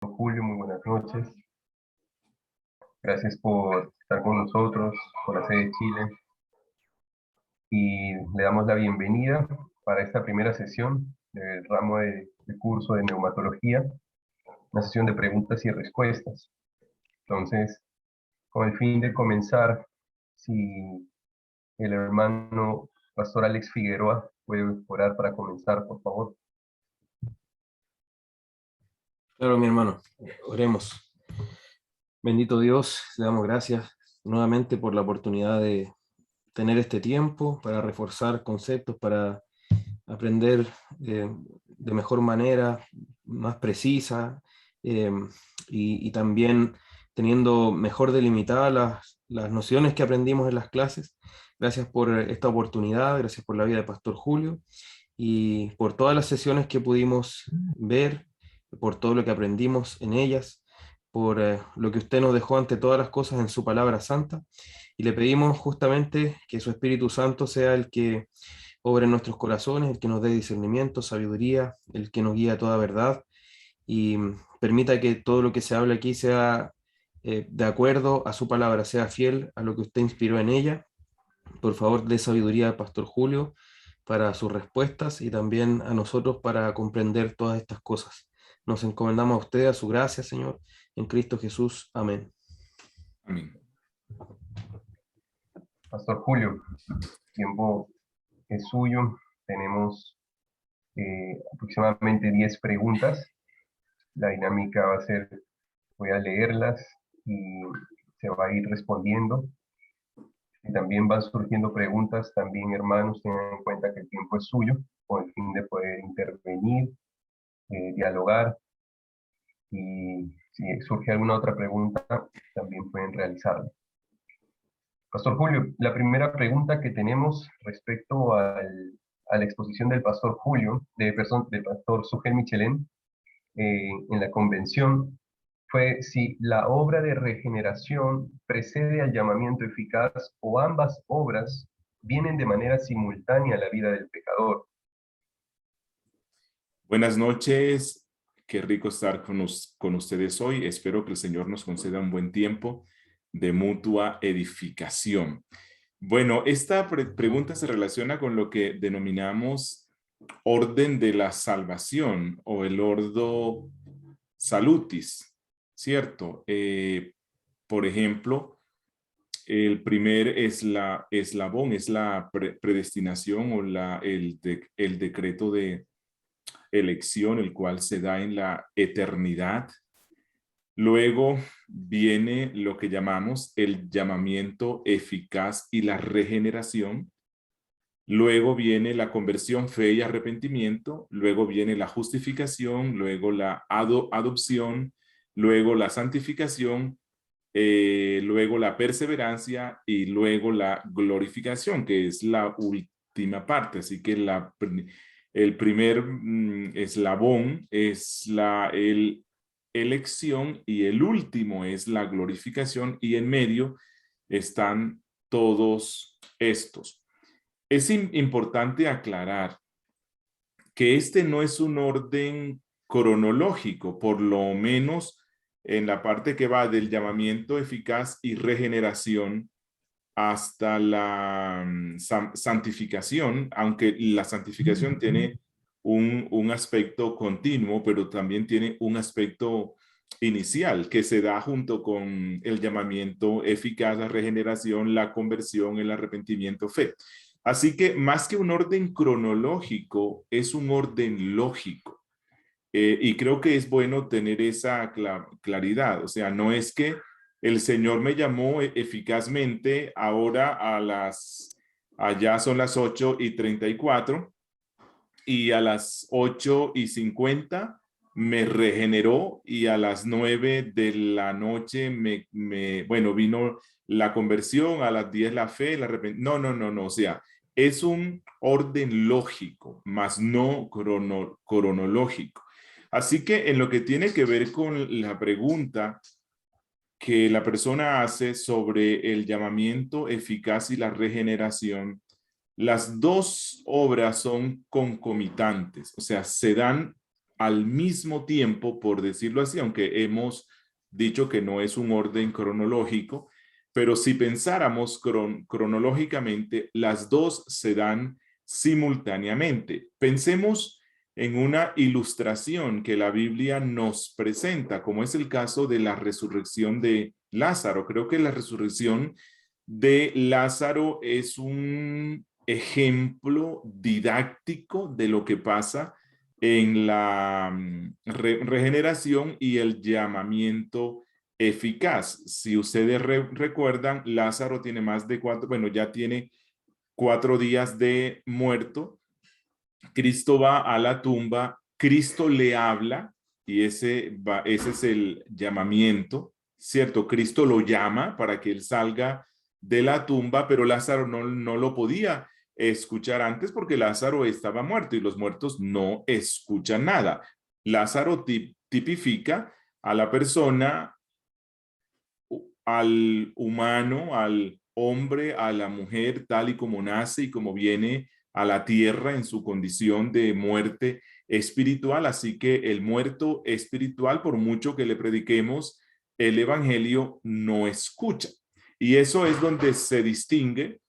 Julio, muy buenas noches. Gracias por estar con nosotros, por la sede de Chile. Y le damos la bienvenida para esta primera sesión del ramo de curso de neumatología, una sesión de preguntas y respuestas. Entonces, con el fin de comenzar, si el hermano Pastor Alex Figueroa puede orar para comenzar, por favor. Claro, mi hermano, oremos. Bendito Dios, le damos gracias nuevamente por la oportunidad de tener este tiempo para reforzar conceptos, para aprender de mejor manera, más precisa, eh, y también teniendo mejor delimitadas las nociones que aprendimos en las clases. Gracias por esta oportunidad, gracias por la vida de Pastor Julio y por todas las sesiones que pudimos ver, por todo lo que aprendimos en ellas, por lo que usted nos dejó ante todas las cosas en su palabra santa. Y le pedimos justamente que su Espíritu Santo sea el que obre en nuestros corazones, el que nos dé discernimiento, sabiduría, el que nos guíe a toda verdad y permita que todo lo que se habla aquí sea de acuerdo a su palabra, sea fiel a lo que usted inspiró en ella. Por favor, dé sabiduría al Pastor Julio para sus respuestas y también a nosotros para comprender todas estas cosas. Nos encomendamos a usted, a su gracia, Señor, en Cristo Jesús. Amén. Amén. Pastor Julio, tiempo es suyo. Tenemos aproximadamente 10 preguntas. La dinámica va a ser, voy a leerlas y se va a ir respondiendo. Y también van surgiendo preguntas, también hermanos, tengan en cuenta que el tiempo es suyo, con el fin de poder intervenir, dialogar, y si surge alguna otra pregunta, también pueden realizarla. Pastor Julio, la primera pregunta que tenemos respecto a la exposición del Pastor Julio, del Pastor Sugel Michelén, en la convención, fue si la obra de regeneración precede al llamamiento eficaz o ambas obras vienen de manera simultánea a la vida del pecador. Buenas noches, qué rico estar con ustedes hoy. Espero que el Señor nos conceda un buen tiempo de mutua edificación. Bueno, esta pregunta se relaciona con lo que denominamos orden de la salvación o el ordo salutis, ¿cierto? Por ejemplo, el primer eslabón es la predestinación o el decreto de elección, el cual se da en la eternidad. Luego viene lo que llamamos el llamamiento eficaz y la regeneración. Luego viene la conversión, fe y arrepentimiento. Luego viene la justificación, luego la adopción, luego la santificación, luego la perseverancia y luego la glorificación, que es la última parte. Así que el primer eslabón es la elección y el último es la glorificación, y en medio están todos estos. Es importante aclarar que este no es un orden cronológico, por lo menos en la parte que va del llamamiento eficaz y regeneración hasta la santificación, aunque la santificación tiene un aspecto continuo, pero también tiene un aspecto inicial que se da junto con el llamamiento eficaz, la regeneración, la conversión, el arrepentimiento, fe. Así que más que un orden cronológico, es un orden lógico. Y creo que es bueno tener esa claridad. O sea, no es que el Señor me llamó eficazmente ahora allá son las 8:34 y a las 8:50 me regeneró y a las 9 de la noche bueno, vino la conversión, a las 10 la fe, no. O sea, es un orden lógico, más no cronológico. Así que en lo que tiene que ver con la pregunta que la persona hace sobre el llamamiento eficaz y la regeneración, las dos obras son concomitantes, o sea, se dan al mismo tiempo, por decirlo así, aunque hemos dicho que no es un orden cronológico, pero si pensáramos cronológicamente, las dos se dan simultáneamente. Pensemos en una ilustración que la Biblia nos presenta, como es el caso de la resurrección de Lázaro. Creo que la resurrección de Lázaro es un ejemplo didáctico de lo que pasa en la regeneración y el llamamiento eficaz. Si ustedes recuerdan, Lázaro tiene más de 4, bueno, ya tiene 4 días de muerto. Cristo va a la tumba, Cristo le habla y ese es el llamamiento, ¿cierto? Cristo lo llama para que él salga de la tumba, pero Lázaro no lo podía escuchar antes porque Lázaro estaba muerto y los muertos no escuchan nada. Lázaro tipifica a la persona, al humano, al hombre, a la mujer, tal y como nace y como viene a la tierra en su condición de muerte espiritual. Así que el muerto espiritual, por mucho que le prediquemos el evangelio, no escucha. Y eso es donde se distingue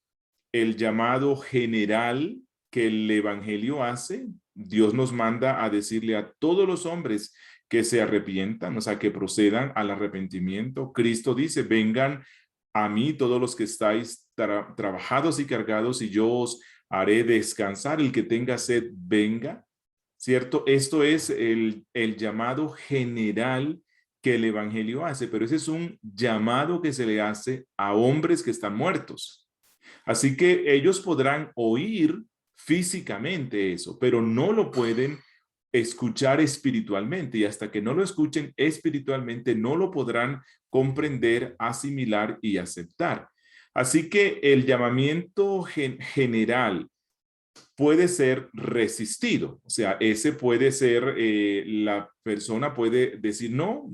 el llamado general que el evangelio hace. Dios nos manda a decirle a todos los hombres que se arrepientan, o sea, que procedan al arrepentimiento. Cristo dice, vengan a mí todos los que estáis trabajados y cargados y yo os haré descansar. El que tenga sed, venga, ¿cierto? Esto es el llamado general que el evangelio hace, pero ese es un llamado que se le hace a hombres que están muertos. Así que ellos podrán oír físicamente eso, pero no lo pueden escuchar espiritualmente, y hasta que no lo escuchen espiritualmente no lo podrán comprender, asimilar y aceptar. Así que el llamamiento general puede ser resistido, o sea, ese puede ser, la persona puede decir, no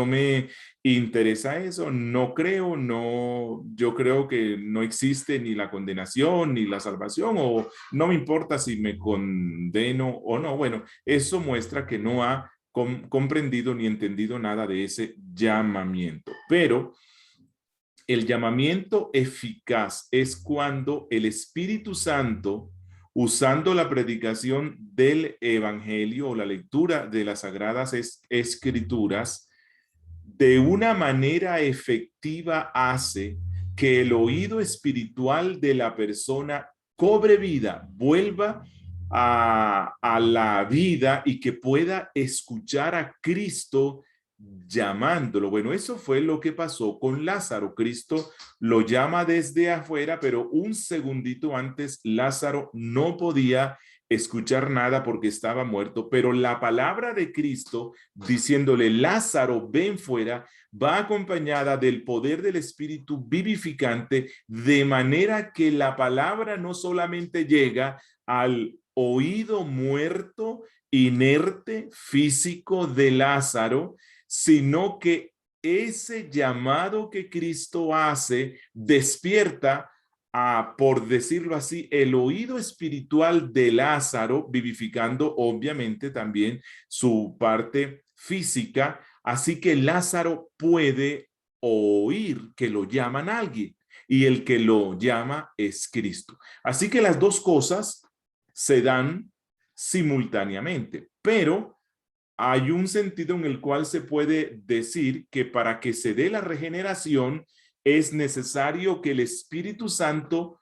me interesa eso, no creo, no, yo creo que no existe ni la condenación ni la salvación, o no me importa si me condeno o no. Bueno, eso muestra que no ha comprendido ni entendido nada de ese llamamiento. Pero el llamamiento eficaz es cuando el Espíritu Santo, usando la predicación del Evangelio o la lectura de las Sagradas Escrituras, de una manera efectiva hace que el oído espiritual de la persona cobre vida, vuelva a la vida y que pueda escuchar a Cristo llamándolo. Bueno, eso fue lo que pasó con Lázaro. Cristo lo llama desde afuera, pero un segundito antes Lázaro no podía escuchar nada porque estaba muerto, pero la palabra de Cristo diciéndole, Lázaro, ven fuera, va acompañada del poder del Espíritu vivificante, de manera que la palabra no solamente llega al oído muerto, inerte, físico de Lázaro, sino que ese llamado que Cristo hace despierta por decirlo así, el oído espiritual de Lázaro, vivificando obviamente también su parte física, así que Lázaro puede oír que lo llaman a alguien y el que lo llama es Cristo. Así que las dos cosas se dan simultáneamente, pero hay un sentido en el cual se puede decir que para que se dé la regeneración es necesario que el Espíritu Santo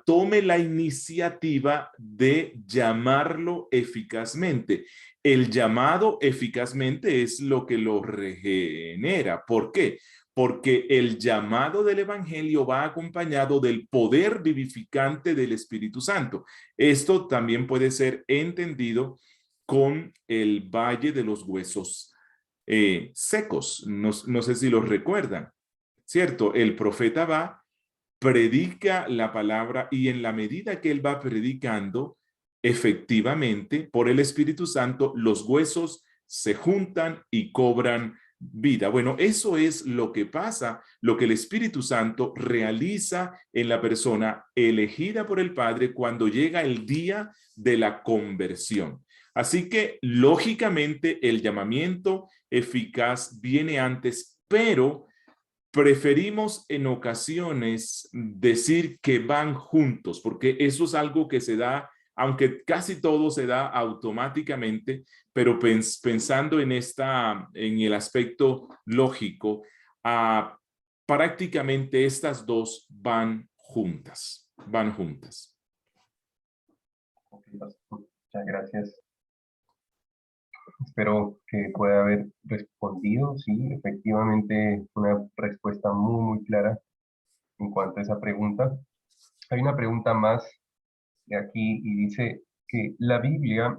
tome la iniciativa de llamarlo eficazmente. El llamado eficazmente es lo que lo regenera. ¿Por qué? Porque el llamado del Evangelio va acompañado del poder vivificante del Espíritu Santo. Esto también puede ser entendido con el Valle de los Huesos Secos. No sé si los recuerdan, ¿cierto? El profeta va, predica la palabra y en la medida que él va predicando, efectivamente, por el Espíritu Santo, los huesos se juntan y cobran vida. Bueno, eso es lo que pasa, lo que el Espíritu Santo realiza en la persona elegida por el Padre cuando llega el día de la conversión. Así que, lógicamente, el llamamiento eficaz viene antes, pero preferimos en ocasiones decir que van juntos, porque eso es algo que se da, aunque casi todo se da automáticamente, pero pensando en el aspecto lógico, prácticamente estas dos van juntas, van juntas. Ok, pastor. Muchas gracias. Espero que pueda haber respondido. Sí, efectivamente, una respuesta muy, muy clara en cuanto a esa pregunta. Hay una pregunta más de aquí y dice que la Biblia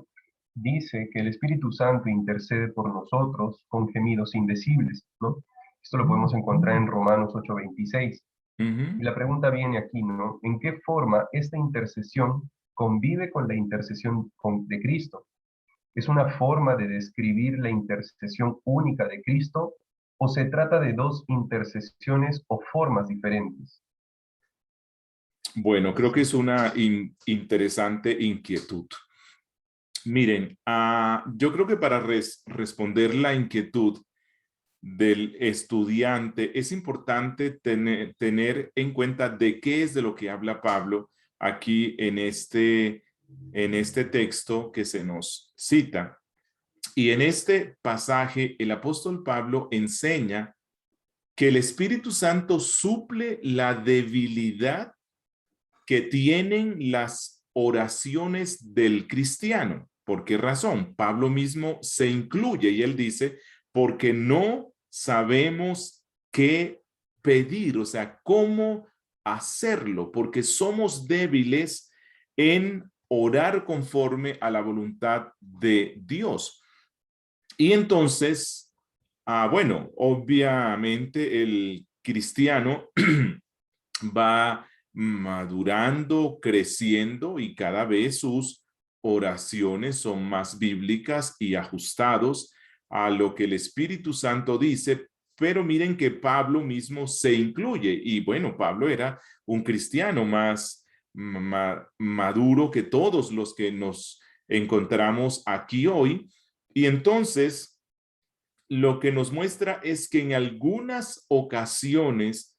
dice que el Espíritu Santo intercede por nosotros con gemidos indecibles, ¿no? Esto lo podemos encontrar en Romanos 8:26. Y la pregunta viene aquí, ¿no? ¿En qué forma esta intercesión convive con la intercesión de Cristo? ¿Es una forma de describir la intercesión única de Cristo o se trata de dos intercesiones o formas diferentes? Bueno, creo que es una interesante inquietud. Miren, yo creo que para responder la inquietud del estudiante es importante tener en cuenta de qué es de lo que habla Pablo aquí en este texto que se nos cita. Y en este pasaje el apóstol Pablo enseña que el Espíritu Santo suple la debilidad que tienen las oraciones del cristiano. ¿Por qué razón? Pablo mismo se incluye y él dice, porque no sabemos qué pedir, o sea, cómo hacerlo, porque somos débiles en orar conforme a la voluntad de Dios. Y entonces, bueno, obviamente el cristiano va madurando, creciendo y cada vez sus oraciones son más bíblicas y ajustados a lo que el Espíritu Santo dice, pero miren que Pablo mismo se incluye y bueno, Pablo era un cristiano más maduro que todos los que nos encontramos aquí hoy y entonces lo que nos muestra es que en algunas ocasiones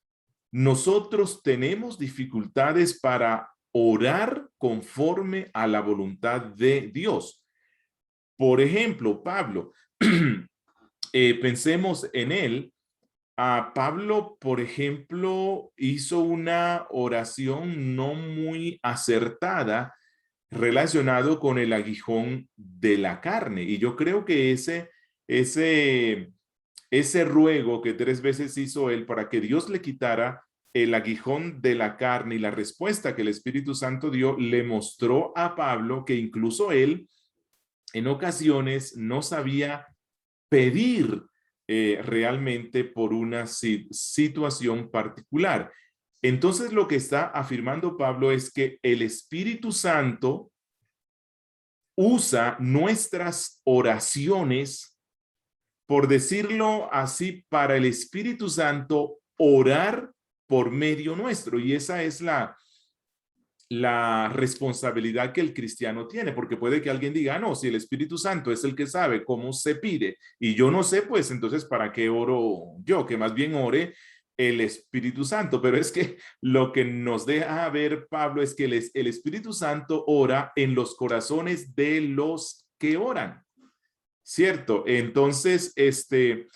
nosotros tenemos dificultades para orar conforme a la voluntad de Dios. Por ejemplo, Pablo, pensemos en él. Pablo, por ejemplo, hizo una oración no muy acertada relacionado con el aguijón de la carne. Y yo creo que ese ruego que 3 veces hizo él para que Dios le quitara el aguijón de la carne y la respuesta que el Espíritu Santo dio, le mostró a Pablo que incluso él en ocasiones no sabía pedir realmente por una situación particular. Entonces lo que está afirmando Pablo es que el Espíritu Santo usa nuestras oraciones, por decirlo así, para el Espíritu Santo orar por medio nuestro. Y esa es la responsabilidad que el cristiano tiene, porque puede que alguien diga, no, si el Espíritu Santo es el que sabe cómo se pide y yo no sé, pues entonces ¿para qué oro yo? Que más bien ore el Espíritu Santo. Pero es que lo que nos deja ver Pablo es que el Espíritu Santo ora en los corazones de los que oran, ¿cierto? Entonces, este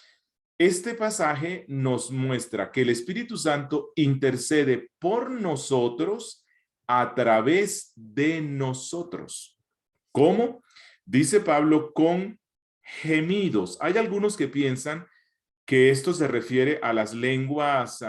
pasaje nos muestra que el Espíritu Santo intercede por nosotros a través de nosotros. ¿Cómo? Dice Pablo, con gemidos. Hay algunos que piensan que esto se refiere a las lenguas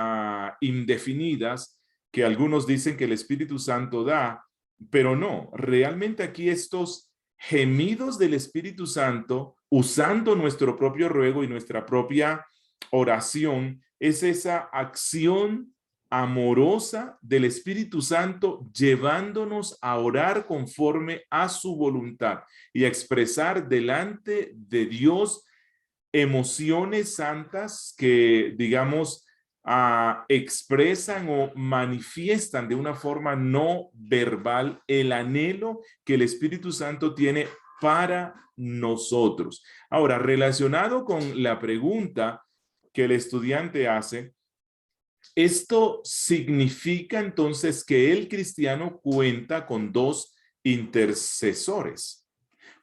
indefinidas, que algunos dicen que el Espíritu Santo da, pero no, realmente aquí estos gemidos del Espíritu Santo, usando nuestro propio ruego y nuestra propia oración, es esa acción amorosa del Espíritu Santo llevándonos a orar conforme a su voluntad y a expresar delante de Dios emociones santas que, digamos, expresan o manifiestan de una forma no verbal el anhelo que el Espíritu Santo tiene para nosotros. Ahora, relacionado con la pregunta que el estudiante hace, esto significa entonces que el cristiano cuenta con dos intercesores.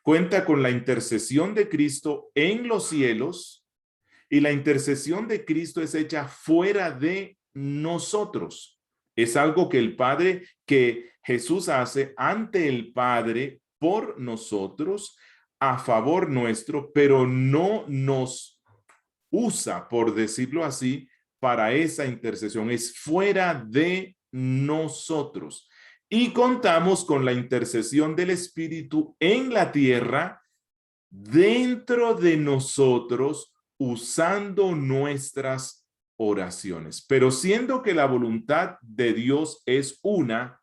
Cuenta con la intercesión de Cristo en los cielos, y la intercesión de Cristo es hecha fuera de nosotros. Es algo que Jesús hace ante el Padre por nosotros, a favor nuestro, pero no nos usa, por decirlo así, para esa intercesión. Es fuera de nosotros. Y contamos con la intercesión del Espíritu en la tierra, dentro de nosotros, usando nuestras oraciones. Pero siendo que la voluntad de Dios es una,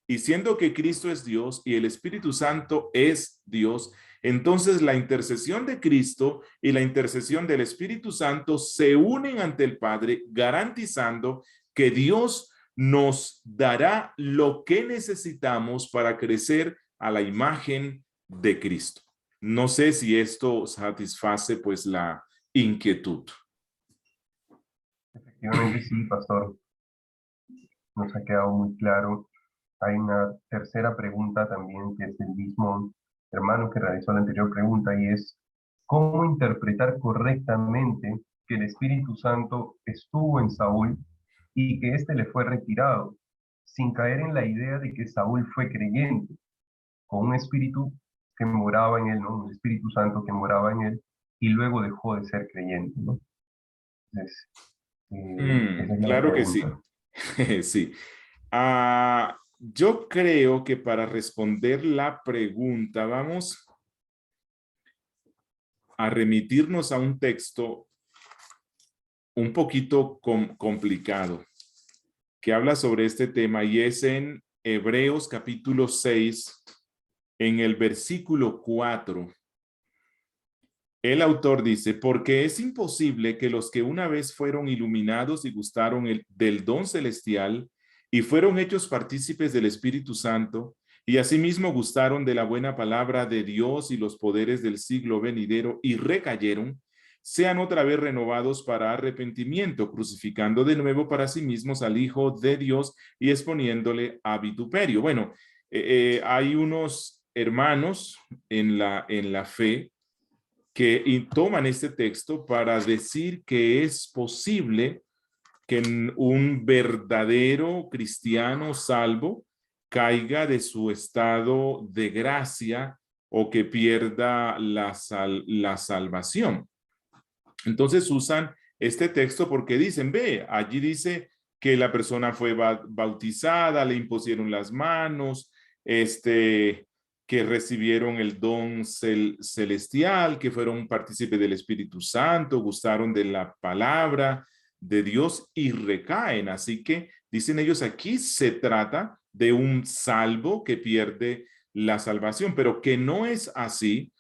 y siendo que Cristo es Dios y el Espíritu Santo es Dios, entonces la intercesión de Cristo y la intercesión del Espíritu Santo se unen ante el Padre, garantizando que Dios nos dará lo que necesitamos para crecer a la imagen de Cristo. No sé si esto satisface pues la inquietud. Efectivamente sí, pastor. Nos ha quedado muy claro. Hay una tercera pregunta también que es del mismo hermano que realizó la anterior pregunta, y es ¿cómo interpretar correctamente que el Espíritu Santo estuvo en Saúl y que éste le fue retirado, sin caer en la idea de que Saúl fue creyente, con un espíritu que moraba en él, ¿no? Un Espíritu Santo que moraba en él, y luego dejó de ser creyente, ¿no? Entonces, esa es la Claro que sí. pregunta. Sí. Yo creo que para responder la pregunta vamos a remitirnos a un texto un poquito complicado que habla sobre este tema, y es en Hebreos capítulo 6, en el versículo 4. El autor dice, porque es imposible que los que una vez fueron iluminados y gustaron del don celestial y fueron hechos partícipes del Espíritu Santo, y asimismo gustaron de la buena palabra de Dios y los poderes del siglo venidero y recayeron, sean otra vez renovados para arrepentimiento, crucificando de nuevo para sí mismos al Hijo de Dios y exponiéndole a vituperio. Bueno, hay unos hermanos en la fe que toman este texto para decir que es posible que un verdadero cristiano salvo caiga de su estado de gracia o que pierda la salvación. Entonces usan este texto porque dicen, ve, allí dice que la persona fue bautizada, le impusieron las manos, que recibieron el don celestial, que fueron partícipes del Espíritu Santo, gustaron de la palabra de Dios y recaen. Así que dicen ellos, aquí se trata de un salvo que pierde la salvación, pero que no es así.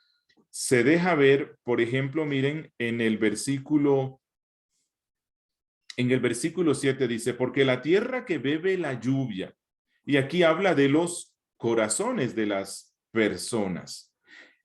Se deja ver, por ejemplo, miren, en el versículo 7 dice, porque la tierra que bebe la lluvia, y aquí habla de los corazones de las personas,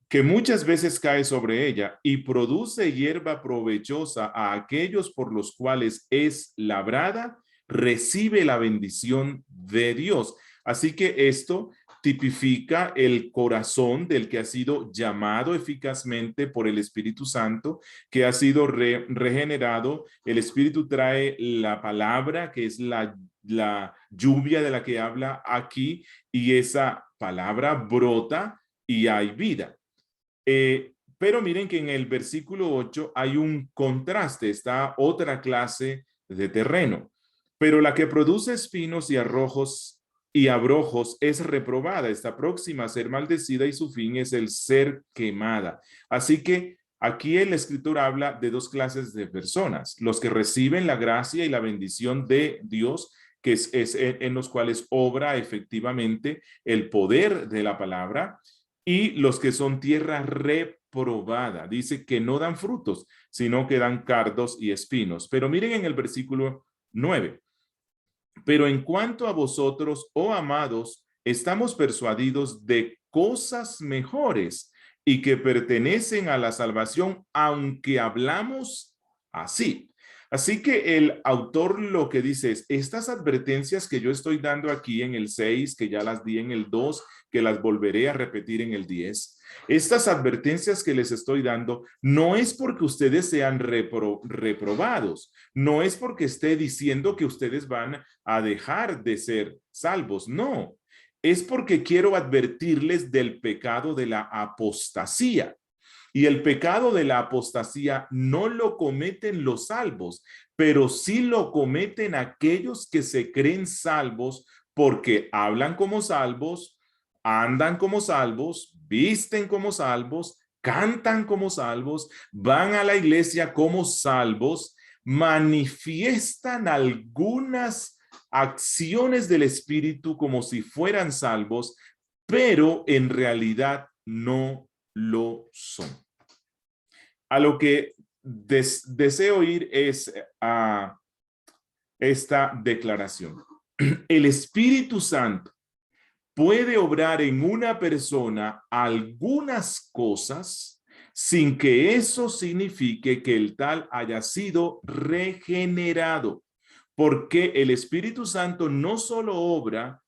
que muchas veces cae sobre ella y produce hierba provechosa a aquellos por los cuales es labrada, recibe la bendición de Dios. Así que esto tipifica el corazón del que ha sido llamado eficazmente por el Espíritu Santo, que ha sido regenerado. El Espíritu trae la palabra, que es la lluvia de la que habla aquí, y esa palabra brota y hay vida. Pero miren que en el versículo 8 hay un contraste, está otra clase de terreno. Pero la que produce espinos y abrojos es reprobada, está próxima a ser maldecida y su fin es el ser quemada. Así que aquí el escritor habla de dos clases de personas, los que reciben la gracia y la bendición de Dios, que es en los cuales obra efectivamente el poder de la palabra, y los que son tierra reprobada, dice que no dan frutos, sino que dan cardos y espinos. Pero miren en el versículo 9. Pero en cuanto a vosotros, oh amados, estamos persuadidos de cosas mejores, y que pertenecen a la salvación, aunque hablamos así. Así que el autor lo que dice es, estas advertencias que yo estoy dando aquí en el 6, que ya las di en el 2, que las volveré a repetir en el 10, estas advertencias que les estoy dando no es porque ustedes sean reprobados, no es porque esté diciendo que ustedes van a dejar de ser salvos, no. Es porque quiero advertirles del pecado de la apostasía. Y el pecado de la apostasía no lo cometen los salvos, pero sí lo cometen aquellos que se creen salvos porque hablan como salvos, andan como salvos, visten como salvos, cantan como salvos, van a la iglesia como salvos, manifiestan algunas acciones del Espíritu como si fueran salvos, pero en realidad no lo son. A lo que deseo ir es a esta declaración. El Espíritu Santo puede obrar en una persona algunas cosas sin que eso signifique que el tal haya sido regenerado, porque el Espíritu Santo no solo obra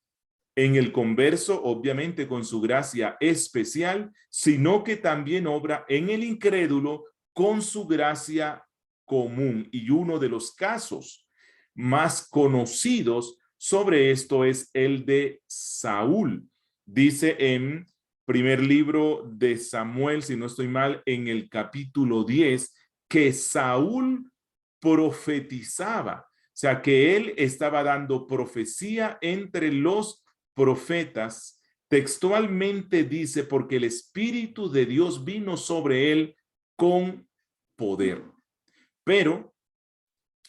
en el converso, obviamente con su gracia especial, sino que también obra en el incrédulo con su gracia común. Y uno de los casos más conocidos sobre esto es el de Saúl. Dice en primer libro de Samuel, si no estoy mal, en el capítulo 10, que Saúl profetizaba. O sea, que él estaba dando profecía entre los profetas. Textualmente dice, porque el Espíritu de Dios vino sobre él con poder. Pero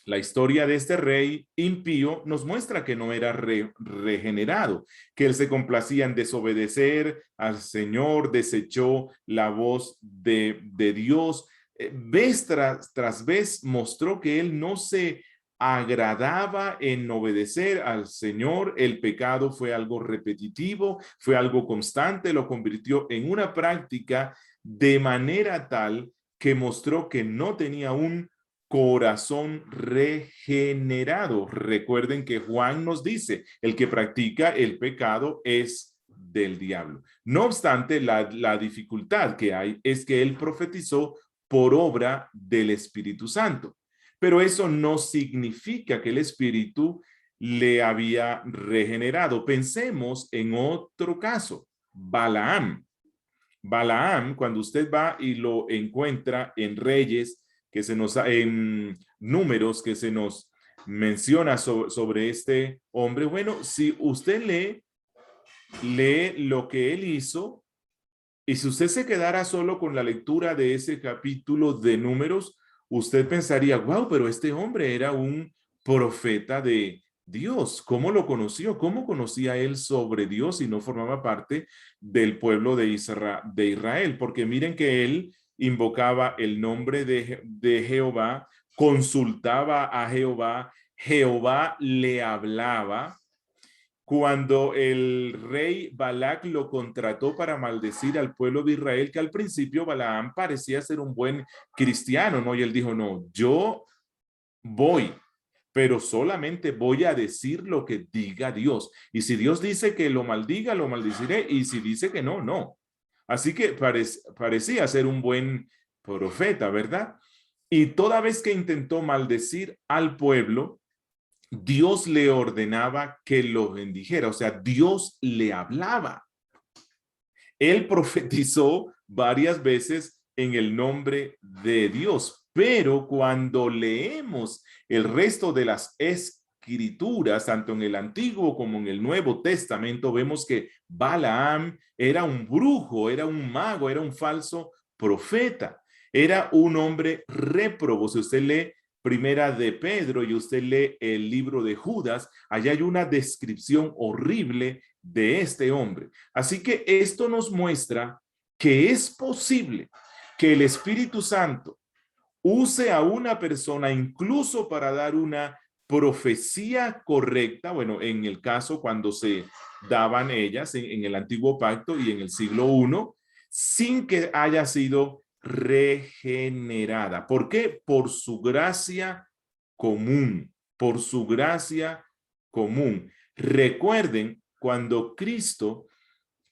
la historia de este rey impío nos muestra que no era regenerado, que él se complacía en desobedecer al Señor, desechó la voz de Dios. Vez tras vez mostró que él no se agradaba en obedecer al Señor. El pecado fue algo repetitivo, fue algo constante, lo convirtió en una práctica de manera tal que mostró que no tenía un corazón regenerado. Recuerden que Juan nos dice, el que practica el pecado es del diablo. No obstante, la dificultad que hay es que él profetizó por obra del Espíritu Santo. Pero eso no significa que el Espíritu le había regenerado. Pensemos en otro caso, Balaam. Balaam, cuando usted va y lo encuentra en Reyes, que se nos, en Números, que se nos menciona sobre este hombre, bueno, si usted lee lo que él hizo, y si usted se quedara solo con la lectura de ese capítulo de Números, usted pensaría, wow, pero este hombre era un profeta de Dios. ¿Cómo lo conoció? ¿Cómo conocía él sobre Dios y no formaba parte del pueblo de Israel? Porque miren que él invocaba el nombre de Jehová, consultaba a Jehová, Jehová le hablaba. Cuando el rey Balac lo contrató para maldecir al pueblo de Israel, que al principio Balaam parecía ser un buen cristiano, ¿no? Y él dijo, no, yo voy, pero solamente voy a decir lo que diga Dios. Y si Dios dice que lo maldiga, lo maldeciré. Y si dice que no, no. Así que parecía ser un buen profeta, ¿verdad? Y toda vez que intentó maldecir al pueblo, Dios le ordenaba que lo bendijera, o sea, Dios le hablaba. Él profetizó varias veces en el nombre de Dios, pero cuando leemos el resto de las escrituras, tanto en el Antiguo como en el Nuevo Testamento, vemos que Balaam era un brujo, era un mago, era un falso profeta, era un hombre réprobo. Si usted lee Primera de Pedro y usted lee el libro de Judas, allá hay una descripción horrible de este hombre. Así que esto nos muestra que es posible que el Espíritu Santo use a una persona incluso para dar una profecía correcta, bueno, en el caso cuando se daban ellas en el Antiguo Pacto y en el siglo I, sin que haya sido regenerada. ¿Por qué? Por su gracia común, por su gracia común. Recuerden, cuando Cristo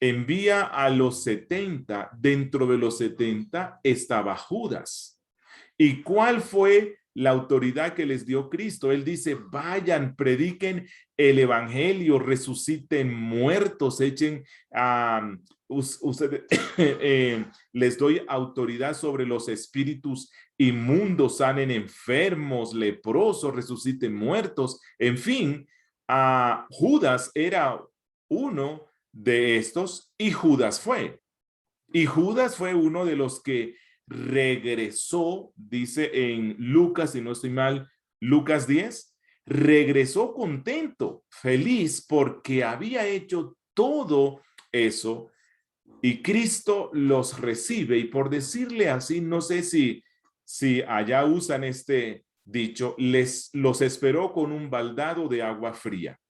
envía a los 70, dentro de los 70 estaba Judas. ¿Y cuál fue la autoridad que les dio Cristo? Él dice, vayan, prediquen el evangelio, resuciten muertos, echen a ustedes, les doy autoridad sobre los espíritus inmundos, sanen enfermos, leprosos, resuciten muertos. En fin, Judas era uno de estos y Judas fue. Y Judas fue uno de los que regresó, dice en Lucas, si no estoy mal, Lucas 10, regresó contento, feliz, porque había hecho todo eso y Cristo los recibe. Y por decirle así, no sé si allá usan este dicho, los esperó con un baldado de agua fría.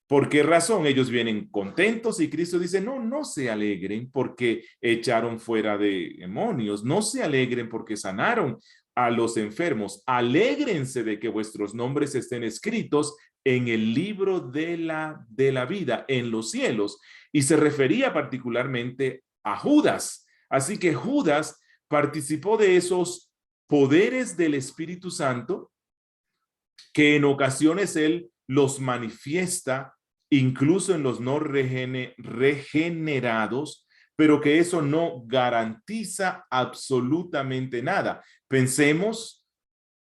¿Por qué razón? Ellos vienen contentos y Cristo dice, no, no se alegren porque echaron fuera de demonios, no se alegren porque sanaron a los enfermos, alégrense de que vuestros nombres estén escritos en el libro de la vida, en los cielos. Y se refería particularmente a Judas. Así que Judas participó de esos poderes del Espíritu Santo que en ocasiones él los manifiesta incluso en los no regenerados, pero que eso no garantiza absolutamente nada. Pensemos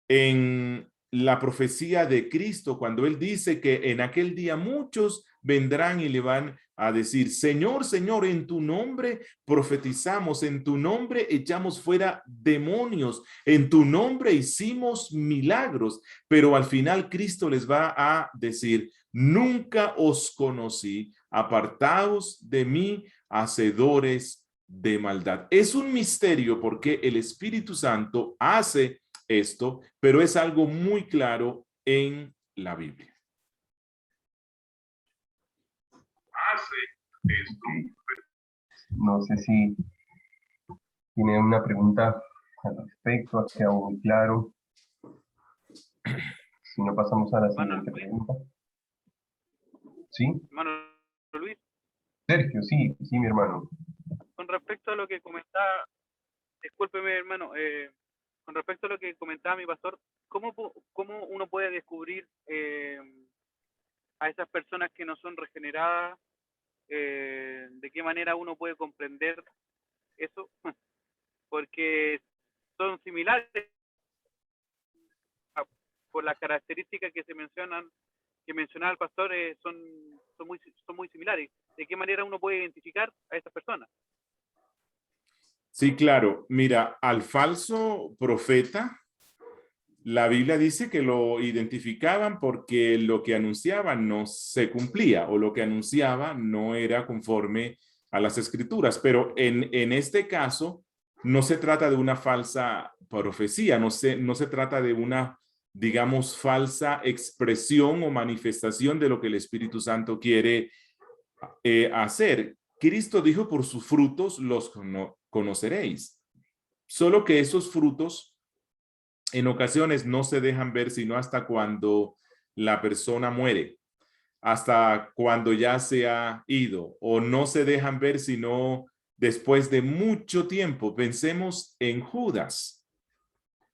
en la profecía de Cristo cuando él dice que en aquel día muchos vendrán y le van a decir, Señor, Señor, en tu nombre profetizamos, en tu nombre echamos fuera demonios, en tu nombre hicimos milagros, pero al final Cristo les va a decir, nunca os conocí, apartaos de mí, hacedores de maldad. Es un misterio porque el Espíritu Santo hace esto, pero es algo muy claro en la Biblia. No sé si tiene una pregunta al respecto, ha quedado muy claro. Si no, pasamos a la siguiente pregunta. ¿Sí? Hermano Luis, Sergio, sí, mi hermano. con respecto a lo que comentaba, discúlpeme hermano, con respecto a lo que comentaba mi pastor, ¿cómo uno puede descubrir a esas personas que no son regeneradas? ¿De qué manera uno puede comprender eso? Porque son similares por las características que se mencionan, que mencionaba el pastor, son muy similares. ¿De qué manera uno puede identificar a esas personas? Sí, claro. Mira, al falso profeta, la Biblia dice que lo identificaban porque lo que anunciaba no se cumplía o lo que anunciaba no era conforme a las escrituras. Pero en este caso, no se trata de una falsa profecía, no se trata de una, digamos, falsa expresión o manifestación de lo que el Espíritu Santo quiere hacer. Cristo dijo, por sus frutos los conoceréis. Solo que esos frutos en ocasiones no se dejan ver sino hasta cuando la persona muere, hasta cuando ya se ha ido, o no se dejan ver sino después de mucho tiempo. Pensemos en Judas.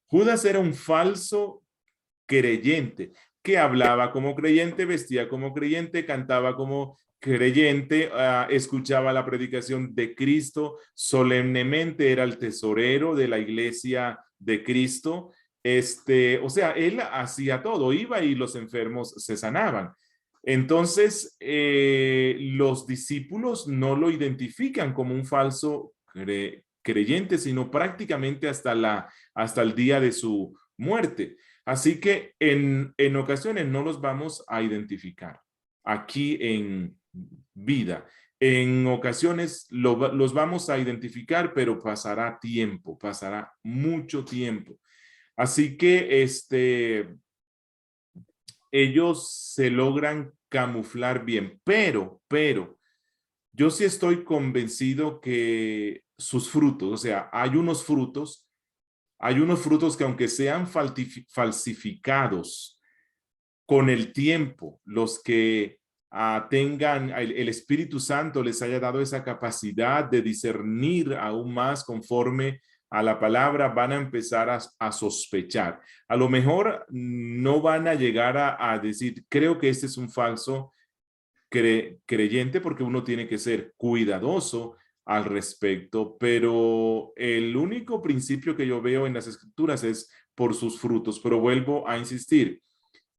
Judas era un falso creyente que hablaba como creyente, vestía como creyente, cantaba como creyente, escuchaba la predicación de Cristo solemnemente, era el tesorero de la iglesia de Cristo. O sea, él hacía todo, iba y los enfermos se sanaban. Entonces, los discípulos no lo identifican como un falso creyente, sino prácticamente hasta el día de su muerte. Así que en ocasiones no los vamos a identificar aquí en vida. En ocasiones los vamos a identificar, pero pasará tiempo, pasará mucho tiempo. Así que ellos se logran camuflar bien, pero yo sí estoy convencido que sus frutos, o sea, hay unos frutos que aunque sean falsificados con el tiempo, los que tengan el Espíritu Santo les haya dado esa capacidad de discernir aún más conforme a la palabra, van a empezar a sospechar. A lo mejor no van a llegar a decir, creo que este es un falso creyente, porque uno tiene que ser cuidadoso al respecto, pero el único principio que yo veo en las Escrituras es por sus frutos. Pero vuelvo a insistir,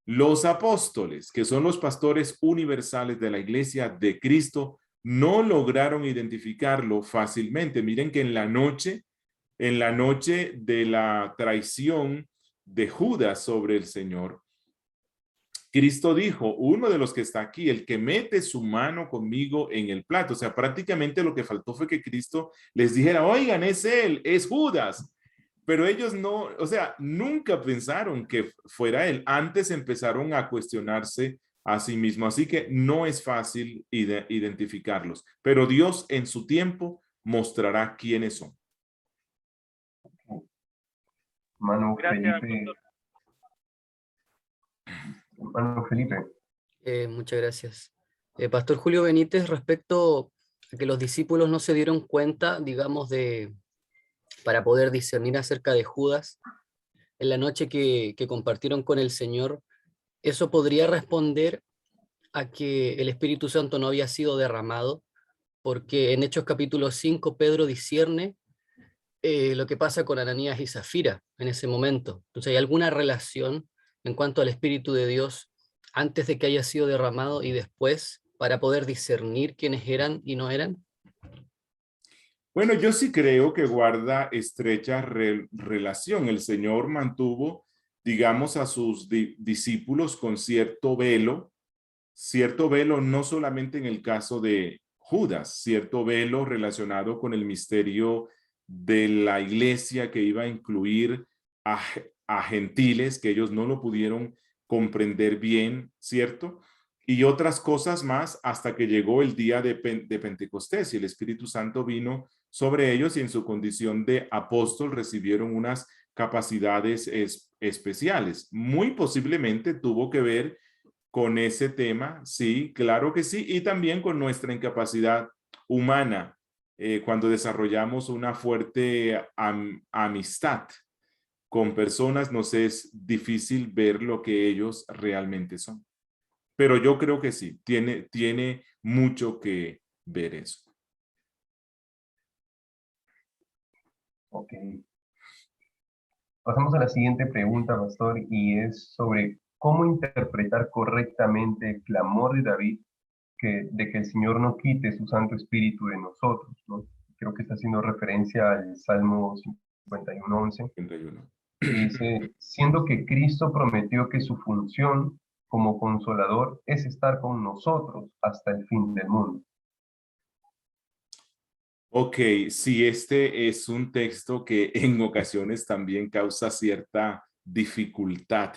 los apóstoles, que son los pastores universales de la iglesia de Cristo, no lograron identificarlo fácilmente. Miren que en la noche de la traición de Judas sobre el Señor, Cristo dijo, uno de los que está aquí, el que mete su mano conmigo en el plato. O sea, prácticamente lo que faltó fue que Cristo les dijera, oigan, es él, es Judas. Pero ellos no, o sea, nunca pensaron que fuera él. Antes empezaron a cuestionarse a sí mismos. Así que no es fácil identificarlos. Pero Dios en su tiempo mostrará quiénes son. Hermano Gracias, Felipe. pastor. Hermano Felipe. Muchas gracias. Pastor Julio Benítez, respecto a que los discípulos no se dieron cuenta, digamos, para poder discernir acerca de Judas en la noche que compartieron con el Señor, ¿eso podría responder a que el Espíritu Santo no había sido derramado? Porque en Hechos capítulo 5 Pedro discierne lo que pasa con Ananías y Zafira en ese momento. Entonces, ¿hay alguna relación en cuanto al Espíritu de Dios antes de que haya sido derramado y después para poder discernir quiénes eran y no eran? Bueno, yo sí creo que guarda estrecha relación. El Señor mantuvo, digamos, a sus discípulos con cierto velo no solamente en el caso de Judas, cierto velo relacionado con el misterio de la iglesia que iba a incluir a gentiles, que ellos no lo pudieron comprender bien, ¿cierto? Y otras cosas más hasta que llegó el día de Pentecostés y el Espíritu Santo vino sobre ellos y en su condición de apóstol recibieron unas capacidades especiales. Muy posiblemente tuvo que ver con ese tema, sí, claro que sí, y también con nuestra incapacidad humana cuando desarrollamos una fuerte amistad con personas, nos es difícil ver lo que ellos realmente son. Pero yo creo que sí, tiene mucho que ver eso. Ok. Pasamos a la siguiente pregunta, pastor, y es sobre cómo interpretar correctamente el clamor de David de que el Señor no quite su Santo Espíritu de nosotros, ¿no? Creo que está haciendo referencia al Salmo 51:11. 31. Dice, siendo que Cristo prometió que su función como consolador es estar con nosotros hasta el fin del mundo. Ok, sí, este es un texto que en ocasiones también causa cierta dificultad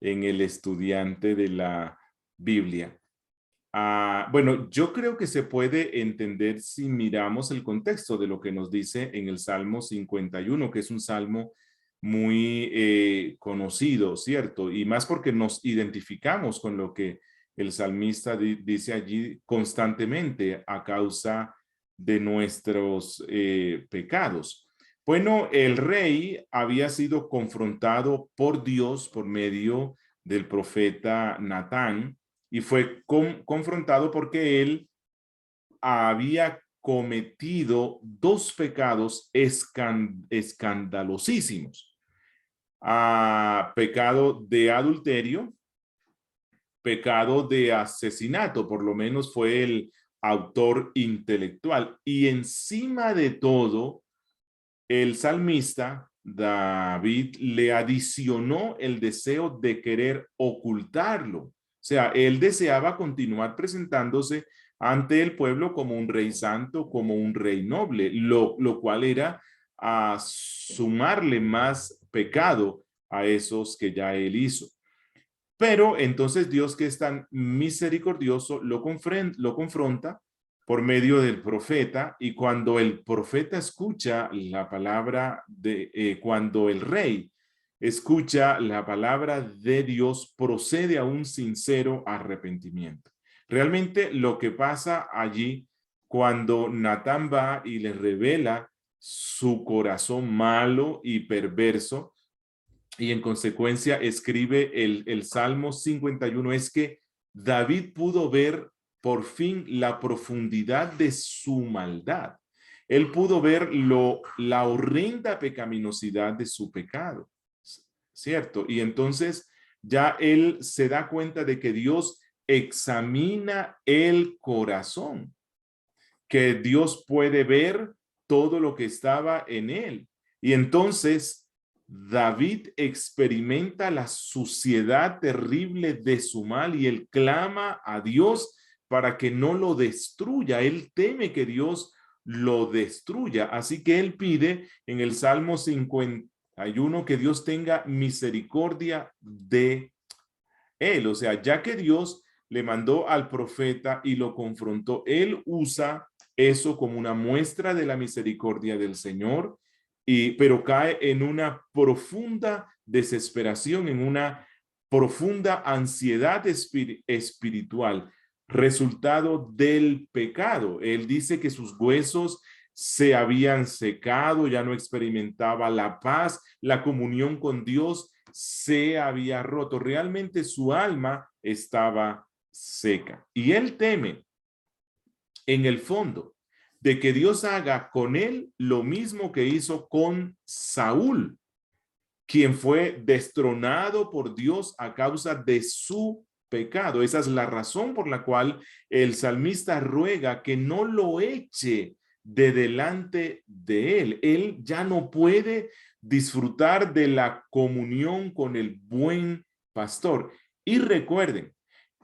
en el estudiante de la Biblia. Bueno, yo creo que se puede entender si miramos el contexto de lo que nos dice en el Salmo 51, que es un salmo muy conocido, ¿cierto? Y más porque nos identificamos con lo que el salmista dice allí constantemente a causa de nuestros pecados. Bueno, el rey había sido confrontado por Dios por medio del profeta Natán y fue confrontado porque él había cometido dos pecados escandalosísimos. Pecado de adulterio, pecado de asesinato, por lo menos fue el autor intelectual. Y encima de todo, el salmista David le adicionó el deseo de querer ocultarlo. O sea, él deseaba continuar presentándose ante el pueblo como un rey santo, como un rey noble, lo cual era a sumarle más pecado a esos que ya él hizo. Pero entonces Dios, que es tan misericordioso, lo confronta por medio del profeta, y cuando el profeta escucha la palabra cuando el rey escucha la palabra de Dios, procede a un sincero arrepentimiento. Realmente lo que pasa allí cuando Natán va y le revela su corazón malo y perverso, y en consecuencia escribe el Salmo 51, es que David pudo ver por fin la profundidad de su maldad. Él pudo ver la horrenda pecaminosidad de su pecado, ¿cierto? Y entonces ya él se da cuenta de que Dios examina el corazón, que Dios puede ver todo lo que estaba en él. Y entonces David experimenta la suciedad terrible de su mal y él clama a Dios para que no lo destruya. Él teme que Dios lo destruya. Así que él pide en el Salmo 51 que Dios tenga misericordia de él. O sea, ya que Dios le mandó al profeta y lo confrontó, él usa eso como una muestra de la misericordia del Señor, pero cae en una profunda desesperación, en una profunda ansiedad espiritual, resultado del pecado. Él dice que sus huesos se habían secado, ya no experimentaba la paz, la comunión con Dios se había roto. Realmente su alma estaba seca. Y él teme, en el fondo, de que Dios haga con él lo mismo que hizo con Saúl, quien fue destronado por Dios a causa de su pecado. Esa es la razón por la cual el salmista ruega que no lo eche de delante de él. Él ya no puede disfrutar de la comunión con el buen pastor. Y recuerden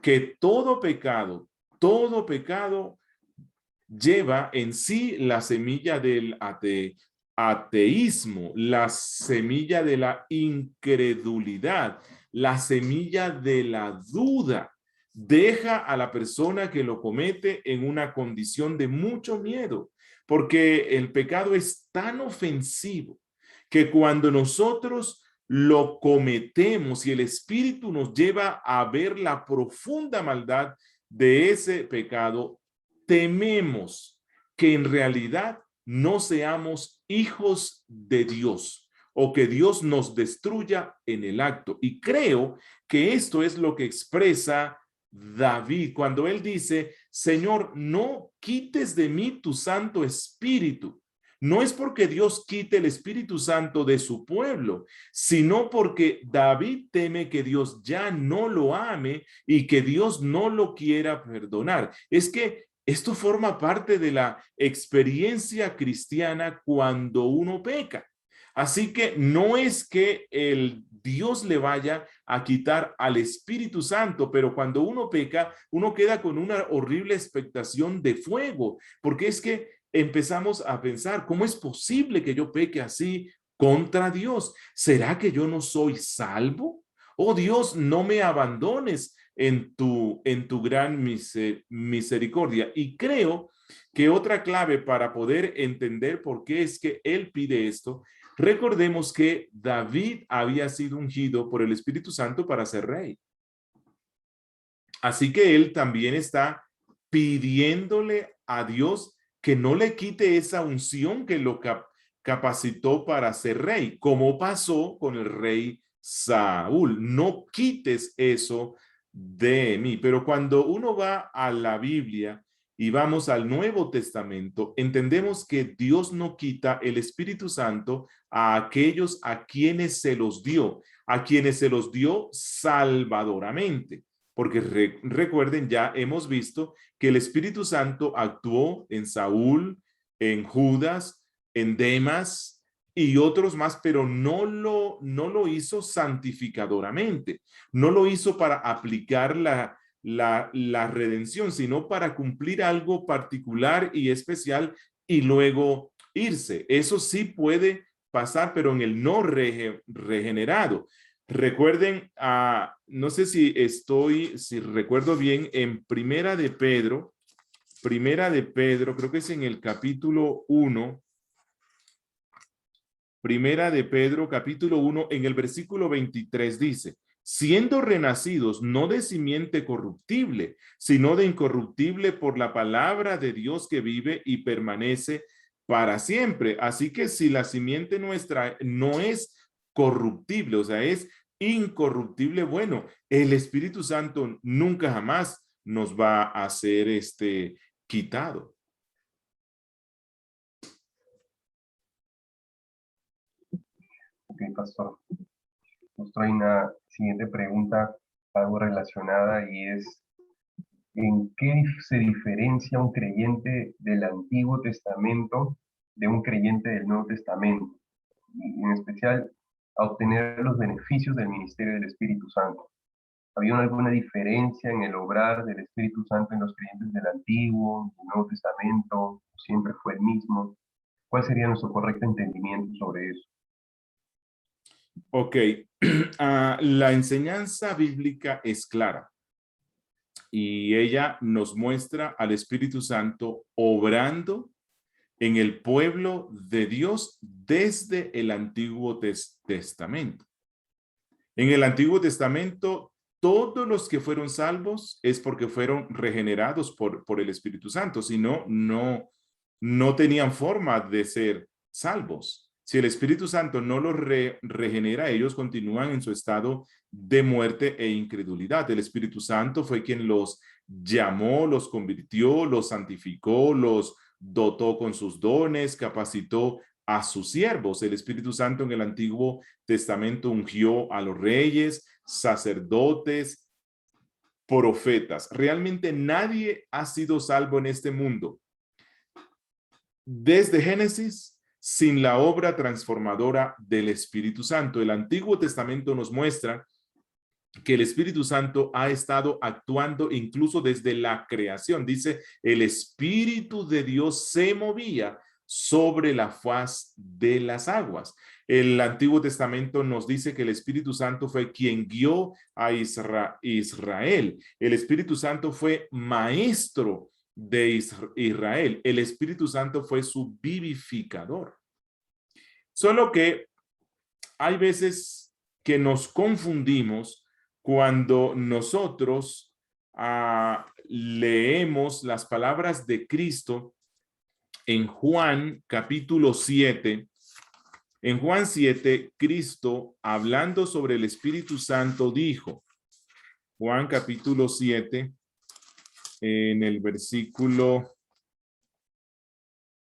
que todo pecado lleva en sí la semilla del ateísmo, la semilla de la incredulidad, la semilla de la duda. Deja a la persona que lo comete en una condición de mucho miedo, porque el pecado es tan ofensivo que cuando nosotros lo cometemos y el Espíritu nos lleva a ver la profunda maldad de ese pecado, tememos que en realidad no seamos hijos de Dios o que Dios nos destruya en el acto. Y creo que esto es lo que expresa David cuando él dice: Señor, no quites de mí tu Santo Espíritu. No es porque Dios quite el Espíritu Santo de su pueblo, sino porque David teme que Dios ya no lo ame y que Dios no lo quiera perdonar. Es que esto forma parte de la experiencia cristiana cuando uno peca. Así que no es que el Dios le vaya a quitar al Espíritu Santo, pero cuando uno peca, uno queda con una horrible expectación de fuego, porque es que empezamos a pensar, ¿cómo es posible que yo peque así contra Dios? ¿Será que yo no soy salvo? Oh Dios, no me abandones en tu gran misericordia. Y creo que otra clave para poder entender por qué es que él pide esto, recordemos que David había sido ungido por el Espíritu Santo para ser rey. Así que él también está pidiéndole a Dios que no le quite esa unción que lo capacitó para ser rey, como pasó con el rey Saúl. No quites eso de mí. Pero cuando uno va a la Biblia y vamos al Nuevo Testamento, entendemos que Dios no quita el Espíritu Santo a aquellos a quienes se los dio salvadoramente. Porque recuerden, ya hemos visto que el Espíritu Santo actuó en Saúl, en Judas, en Demas y otros más, pero no lo hizo santificadoramente. No lo hizo para aplicar la redención, sino para cumplir algo particular y especial y luego irse. Eso sí puede pasar, pero en el no regenerado. Recuerden, no sé si recuerdo bien, en Primera de Pedro, Primera de Pedro, creo que es en el capítulo 1. Primera de Pedro, capítulo 1, en el versículo 23 dice, siendo renacidos no de simiente corruptible, sino de incorruptible por la palabra de Dios que vive y permanece para siempre. Así que si la simiente nuestra no es corruptible, o sea, es incorruptible, bueno, el Espíritu Santo nunca jamás nos va a ser quitado. Ok, pastor. Nos trae una siguiente pregunta, algo relacionada, y es, ¿en qué se diferencia un creyente del Antiguo Testamento de un creyente del Nuevo Testamento? Y en especial, a obtener los beneficios del ministerio del Espíritu Santo. ¿Había alguna diferencia en el obrar del Espíritu Santo en los creyentes del Antiguo, del Nuevo Testamento? ¿Siempre fue el mismo? ¿Cuál sería nuestro correcto entendimiento sobre eso? Ok, la enseñanza bíblica es clara y ella nos muestra al Espíritu Santo obrando en el pueblo de Dios desde el Antiguo Testamento. En el Antiguo Testamento, todos los que fueron salvos es porque fueron regenerados por el Espíritu Santo, si no, no tenían forma de ser salvos. Si el Espíritu Santo no los regenera, ellos continúan en su estado de muerte e incredulidad. El Espíritu Santo fue quien los llamó, los convirtió, los santificó, los dotó con sus dones, capacitó a sus siervos. El Espíritu Santo en el Antiguo Testamento ungió a los reyes, sacerdotes, profetas. Realmente nadie ha sido salvo en este mundo desde Génesis sin la obra transformadora del Espíritu Santo. El Antiguo Testamento nos muestra que el Espíritu Santo ha estado actuando incluso desde la creación. Dice, el Espíritu de Dios se movía sobre la faz de las aguas. El Antiguo Testamento nos dice que el Espíritu Santo fue quien guió a Israel. El Espíritu Santo fue maestro de Israel. El Espíritu Santo fue su vivificador. Solo que hay veces que nos confundimos cuando nosotros leemos las palabras de Cristo en Juan capítulo 7. En Juan 7, Cristo, hablando sobre el Espíritu Santo, dijo, Juan capítulo 7, en el versículo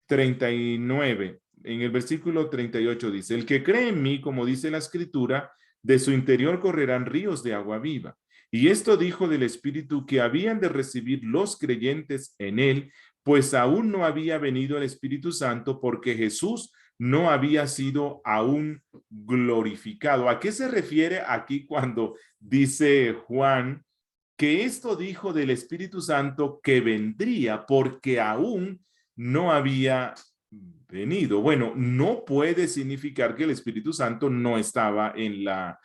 39, en el versículo 38 dice, el que cree en mí, como dice la Escritura, de su interior correrán ríos de agua viva. Y esto dijo del Espíritu que habían de recibir los creyentes en él, pues aún no había venido el Espíritu Santo porque Jesús no había sido aún glorificado. ¿A qué se refiere aquí cuando dice Juan que esto dijo del Espíritu Santo que vendría porque aún no había venido? Bueno, no puede significar que el Espíritu Santo no estaba en la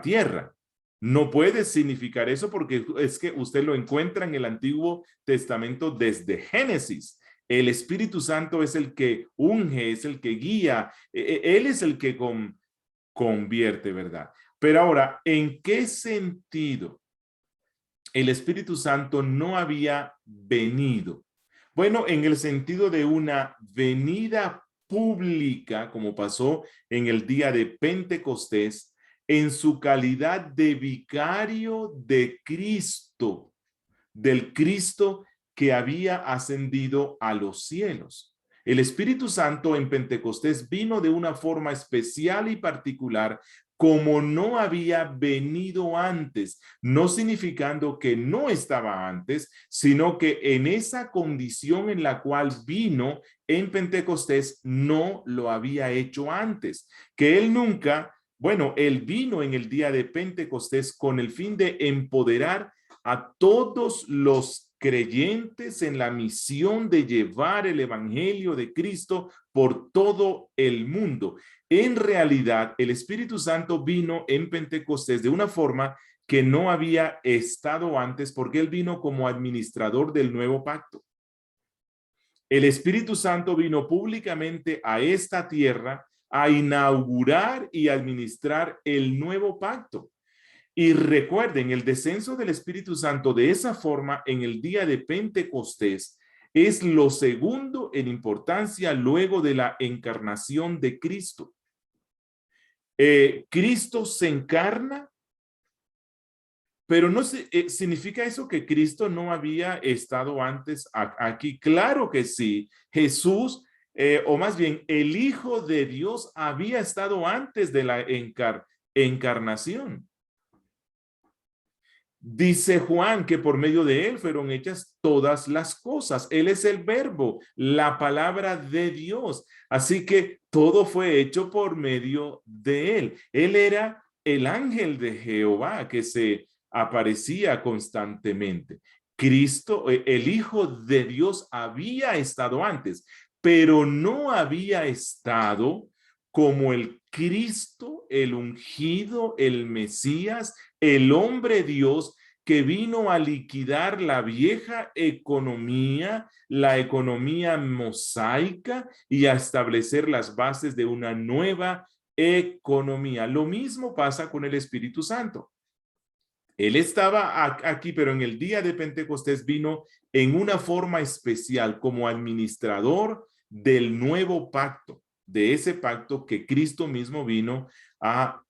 tierra. No puede significar eso porque es que usted lo encuentra en el Antiguo Testamento desde Génesis. El Espíritu Santo es el que unge, es el que guía, él es el que convierte, ¿verdad? Pero ahora, ¿en qué sentido el Espíritu Santo no había venido? Bueno, en el sentido de una venida pública, como pasó en el día de Pentecostés, en su calidad de vicario de Cristo, del Cristo que había ascendido a los cielos. El Espíritu Santo en Pentecostés vino de una forma especial y particular como no había venido antes, no significando que no estaba antes, sino que en esa condición en la cual vino en Pentecostés no lo había hecho antes, que él nunca, bueno, él vino en el día de Pentecostés con el fin de empoderar a todos los creyentes en la misión de llevar el evangelio de Cristo por todo el mundo. En realidad, el Espíritu Santo vino en Pentecostés de una forma que no había estado antes porque él vino como administrador del nuevo pacto. El Espíritu Santo vino públicamente a esta tierra a inaugurar y administrar el nuevo pacto. Y recuerden, el descenso del Espíritu Santo de esa forma en el día de Pentecostés es lo segundo en importancia luego de la encarnación de Cristo. Cristo se encarna, pero no significa eso que Cristo no había estado antes aquí. Claro que sí. Jesús, o más bien el Hijo de Dios, había estado antes de la encarnación. Dice Juan que por medio de él fueron hechas todas las cosas. Él es el verbo, la palabra de Dios. Así que todo fue hecho por medio de él. Él era el ángel de Jehová que se aparecía constantemente. Cristo, el Hijo de Dios, había estado antes, pero no había estado como el Cristo, el ungido, el Mesías, el hombre Dios que vino a liquidar la vieja economía, la economía mosaica, y a establecer las bases de una nueva economía. Lo mismo pasa con el Espíritu Santo. Él estaba aquí, pero en el día de Pentecostés vino en una forma especial como administrador del nuevo pacto, de ese pacto que Cristo mismo vino a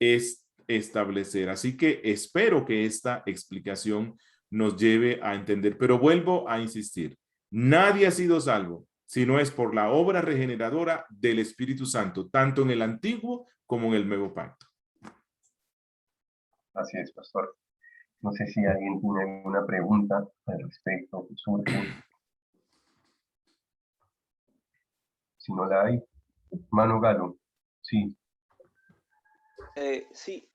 establecer. Así que espero que esta explicación nos lleve a entender, pero vuelvo a insistir, nadie ha sido salvo si no es por la obra regeneradora del Espíritu Santo, tanto en el antiguo como en el nuevo pacto. Así es, pastor. No sé si alguien tiene alguna pregunta al respecto que surge. Si no la hay, Mano Galo, sí. Sí.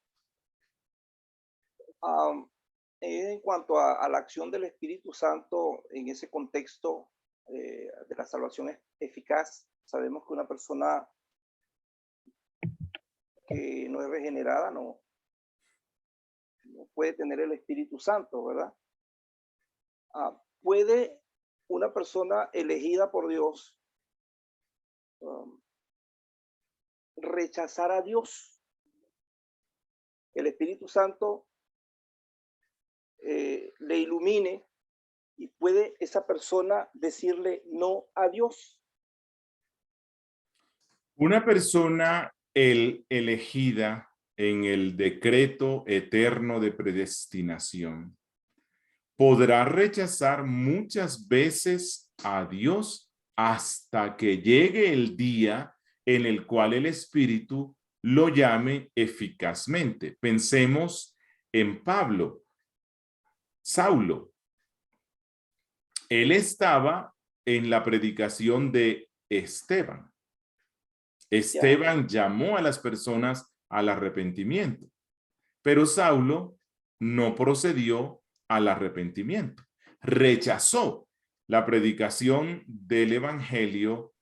En cuanto a la acción del Espíritu Santo en ese contexto de la salvación eficaz, sabemos que una persona que no es regenerada no puede tener el Espíritu Santo, ¿verdad? ¿Puede una persona elegida por Dios rechazar a Dios? El Espíritu Santo le ilumine y puede esa persona decirle no a Dios. Una persona elegida en el decreto eterno de predestinación podrá rechazar muchas veces a Dios hasta que llegue el día en el cual el Espíritu lo llame eficazmente. Pensemos en Pablo, Saulo. Él estaba en la predicación de Esteban. Esteban llamó a las personas al arrepentimiento, pero Saulo no procedió al arrepentimiento. Rechazó la predicación del evangelio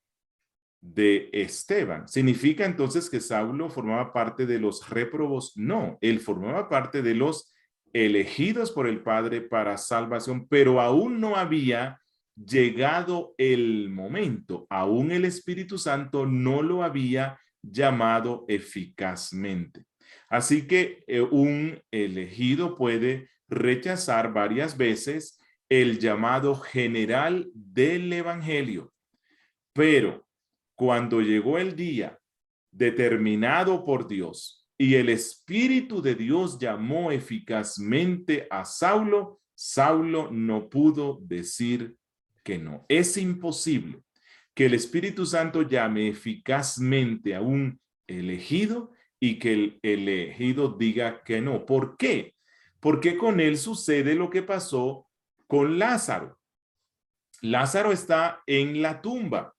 de Esteban. ¿Significa entonces que Saulo formaba parte de los réprobos? No, él formaba parte de los elegidos por el Padre para salvación, pero aún no había llegado el momento, aún el Espíritu Santo no lo había llamado eficazmente. Así que un elegido puede rechazar varias veces el llamado general del evangelio, pero cuando llegó el día determinado por Dios y el Espíritu de Dios llamó eficazmente a Saulo, Saulo no pudo decir que no. Es imposible que el Espíritu Santo llame eficazmente a un elegido y que el elegido diga que no. ¿Por qué? Porque con él sucede lo que pasó con Lázaro. Lázaro está en la tumba.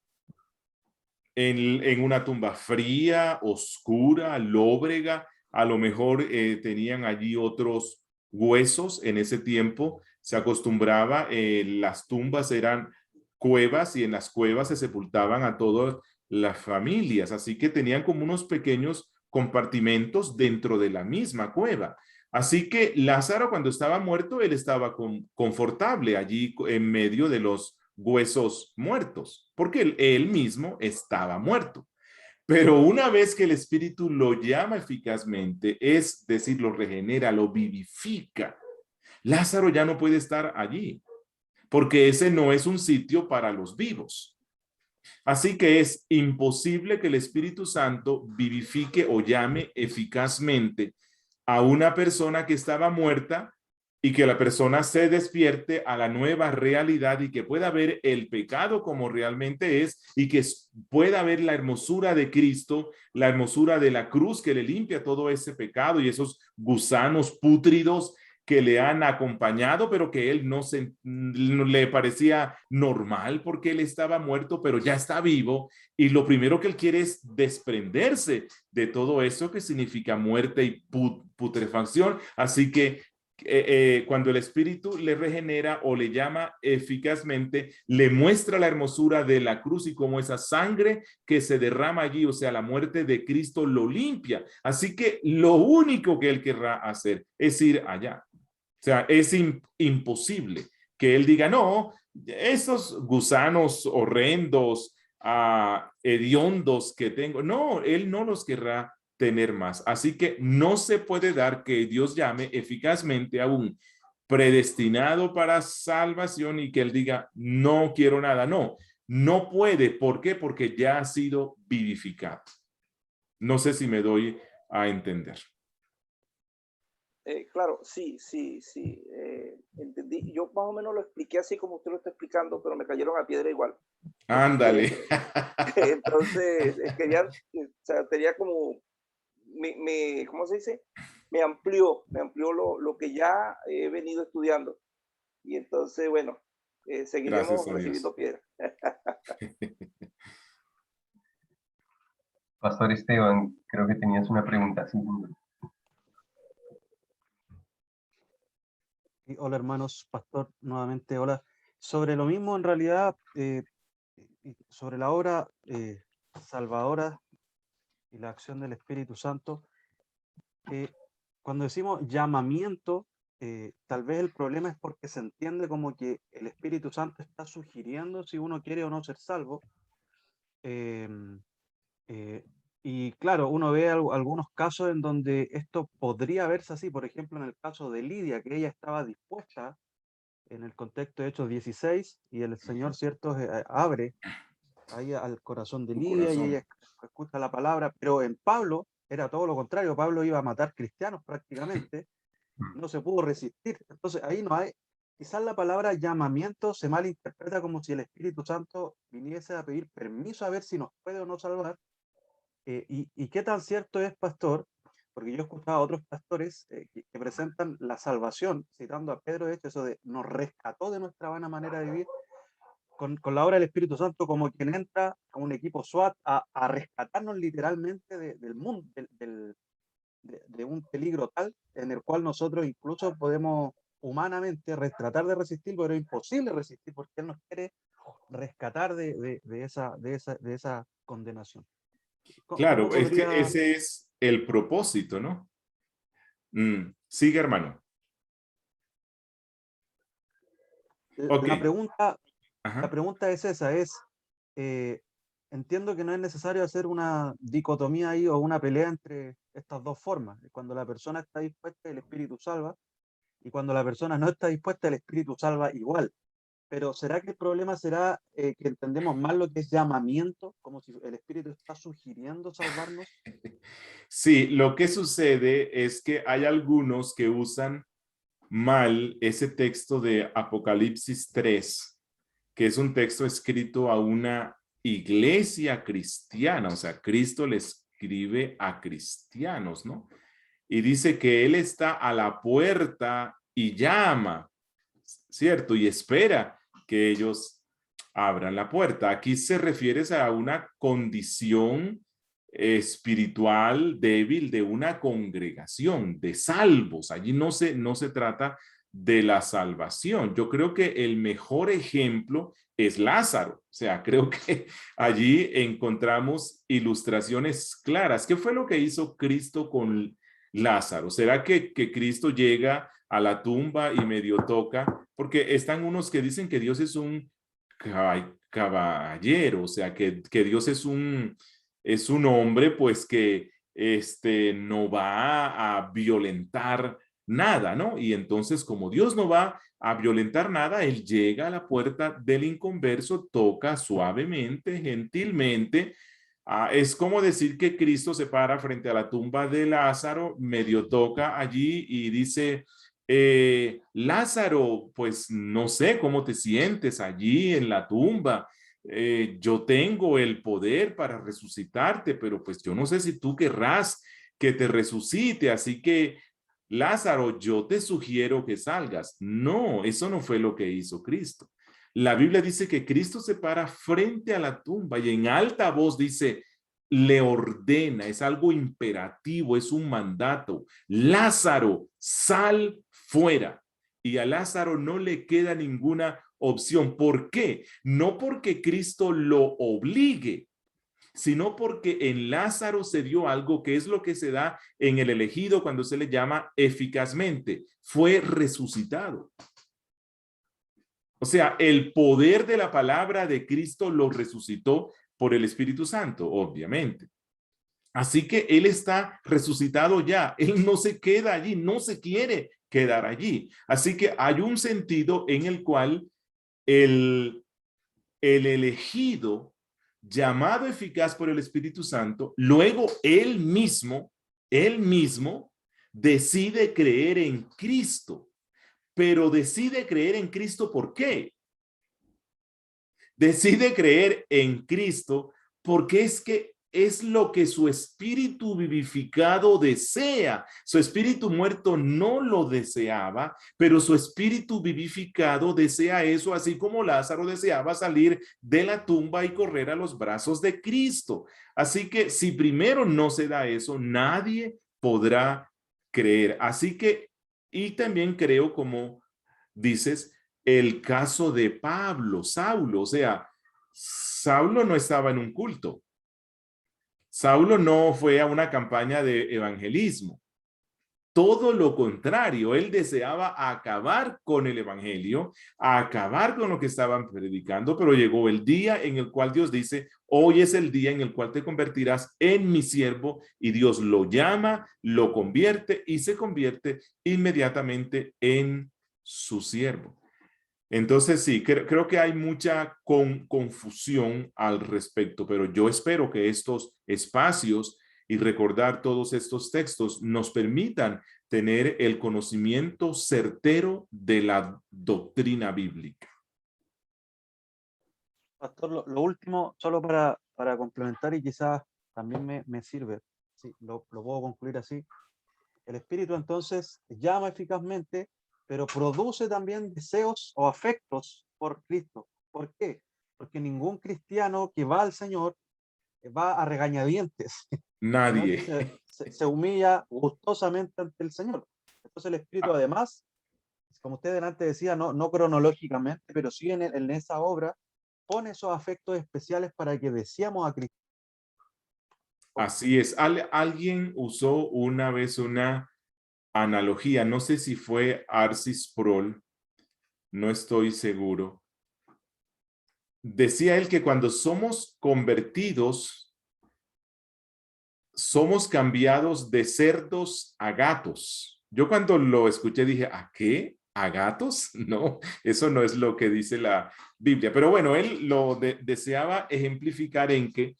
En una tumba fría, oscura, lóbrega. A lo mejor tenían allí otros huesos. En ese tiempo se acostumbraba, las tumbas eran cuevas y en las cuevas se sepultaban a todas las familias. Así que tenían como unos pequeños compartimentos dentro de la misma cueva. Así que Lázaro, cuando estaba muerto, él estaba confortable allí en medio de los huesos muertos, porque él mismo estaba muerto. Pero una vez que el Espíritu lo llama eficazmente, es decir, lo regenera, lo vivifica, Lázaro ya no puede estar allí, porque ese no es un sitio para los vivos. Así que es imposible que el Espíritu Santo vivifique o llame eficazmente a una persona que estaba muerta y que la persona se despierte a la nueva realidad y que pueda ver el pecado como realmente es y que pueda ver la hermosura de Cristo, la hermosura de la cruz que le limpia todo ese pecado y esos gusanos pútridos que le han acompañado, pero que él no le parecía normal porque él estaba muerto, pero ya está vivo. Y lo primero que él quiere es desprenderse de todo eso que significa muerte y putrefacción. Así que cuando el Espíritu le regenera o le llama eficazmente, le muestra la hermosura de la cruz y cómo esa sangre que se derrama allí, o sea, la muerte de Cristo lo limpia. Así que lo único que él querrá hacer es ir allá. O sea, es imposible que él diga, no, esos gusanos horrendos, hediondos que tengo, no, él no los querrá tener más. Así que no se puede dar que Dios llame eficazmente a un predestinado para salvación y que él diga, no quiero nada. No, no puede. ¿Por qué? Porque ya ha sido vivificado. No sé si me doy a entender. Claro, sí, entendí. Yo más o menos lo expliqué así como usted lo está explicando, pero me cayeron a piedra igual. Ándale. Entonces, tenía como, ¿cómo se dice? Me amplió lo que ya he venido estudiando. Y entonces, bueno, seguiremos recibiendo piedra. Pastor Esteban, creo que tenías una pregunta. Sí. Hola hermanos, pastor, nuevamente hola. Sobre lo mismo, en realidad, sobre la obra salvadora y la acción del Espíritu Santo, cuando decimos llamamiento, tal vez el problema es porque se entiende como que el Espíritu Santo está sugiriendo si uno quiere o no ser salvo. Y claro, uno ve algunos casos en donde esto podría verse así, por ejemplo, en el caso de Lidia, que ella estaba dispuesta en el contexto de Hechos 16, y el Señor, ¿cierto?, abre ahí al corazón de Lidia y ella escucha la palabra, pero en Pablo era todo lo contrario, Pablo iba a matar cristianos prácticamente, no se pudo resistir. Entonces ahí no hay, quizás la palabra llamamiento se malinterpreta como si el Espíritu Santo viniese a pedir permiso a ver si nos puede o no salvar. ¿Y qué tan cierto es, pastor? Porque yo he escuchado a otros pastores que presentan la salvación, citando a Pedro, de hecho, eso de nos rescató de nuestra vana manera de vivir, con la obra del Espíritu Santo como quien entra como un equipo SWAT a rescatarnos literalmente del mundo, de un peligro tal en el cual nosotros incluso podemos humanamente tratar de resistir, pero es imposible resistir porque Él nos quiere rescatar de esa condenación. Claro, es que ese es el propósito, ¿no? Sigue, hermano. Okay. La pregunta es esa, entiendo que no es necesario hacer una dicotomía ahí o una pelea entre estas dos formas. Cuando la persona está dispuesta, el Espíritu salva, y cuando la persona no está dispuesta, el Espíritu salva igual. Pero ¿será que el problema será que entendemos mal lo que es llamamiento, como si el Espíritu está sugiriendo salvarnos? Sí, lo que sucede es que hay algunos que usan mal ese texto de Apocalipsis 3, que es un texto escrito a una iglesia cristiana, o sea, Cristo le escribe a cristianos, ¿no? Y dice que Él está a la puerta y llama, ¿cierto? Y espera que ellos abran la puerta. Aquí se refiere a una condición espiritual débil de una congregación de salvos. Allí no se trata de la salvación. Yo creo que el mejor ejemplo es Lázaro. O sea, creo que allí encontramos ilustraciones claras. ¿Qué fue lo que hizo Cristo con Lázaro? ¿Será que Cristo llega a la tumba y medio toca? Porque están unos que dicen que Dios es un caballero, o sea, que Dios es un hombre pues que no va a violentar nada, ¿no? Y entonces como Dios no va a violentar nada, él llega a la puerta del inconverso, toca suavemente, gentilmente. Es como decir que Cristo se para frente a la tumba de Lázaro, medio toca allí y dice, Lázaro, pues no sé cómo te sientes allí en la tumba. Yo tengo el poder para resucitarte, pero pues yo no sé si tú querrás que te resucite, así que Lázaro, yo te sugiero que salgas. No, eso no fue lo que hizo Cristo. La Biblia dice que Cristo se para frente a la tumba y en alta voz dice, le ordena, es algo imperativo, es un mandato. Lázaro, sal fuera. Y a Lázaro no le queda ninguna opción. ¿Por qué? No porque Cristo lo obligue, sino porque en Lázaro se dio algo que es lo que se da en el elegido cuando se le llama eficazmente. Fue resucitado. O sea, el poder de la palabra de Cristo lo resucitó por el Espíritu Santo, obviamente. Así que él está resucitado ya. Él no se queda allí, no se quiere quedar allí. Así que hay un sentido en el cual el elegido, llamado eficaz por el Espíritu Santo, luego él mismo decide creer en Cristo. Pero decide creer en Cristo, ¿por qué? Decide creer en Cristo porque es que es lo que su espíritu vivificado desea. Su espíritu muerto no lo deseaba, pero su espíritu vivificado desea eso, así como Lázaro deseaba salir de la tumba y correr a los brazos de Cristo. Así que si primero no se da eso, nadie podrá creer. Así que, y también creo, como dices, el caso de Pablo, Saulo, o sea, Saulo no estaba en un culto. Saulo no fue a una campaña de evangelismo. Todo lo contrario, él deseaba acabar con el evangelio, acabar con lo que estaban predicando, pero llegó el día en el cual Dios dice, hoy es el día en el cual te convertirás en mi siervo, y Dios lo llama, lo convierte y se convierte inmediatamente en su siervo. Entonces sí, creo que hay mucha confusión al respecto, pero yo espero que estos espacios y recordar todos estos textos nos permitan tener el conocimiento certero de la doctrina bíblica. Pastor, lo último, solo para complementar y quizás también me sirve, sí, lo puedo concluir así. El Espíritu entonces llama eficazmente, pero produce también deseos o afectos por Cristo. ¿Por qué? Porque ningún cristiano que va al Señor va a regañadientes. Nadie. Se humilla gustosamente ante el Señor. Entonces el Espíritu además, como usted delante decía, no cronológicamente, pero sí en esa obra, pone esos afectos especiales para que deseamos a Cristo. Así es. Alguien usó una vez una analogía, no sé si fue Arcis Prol, no estoy seguro. Decía él que cuando somos convertidos, somos cambiados de cerdos a gatos. Yo cuando lo escuché dije, ¿a qué? ¿A gatos? No, eso no es lo que dice la Biblia. Pero bueno, él lo deseaba ejemplificar en que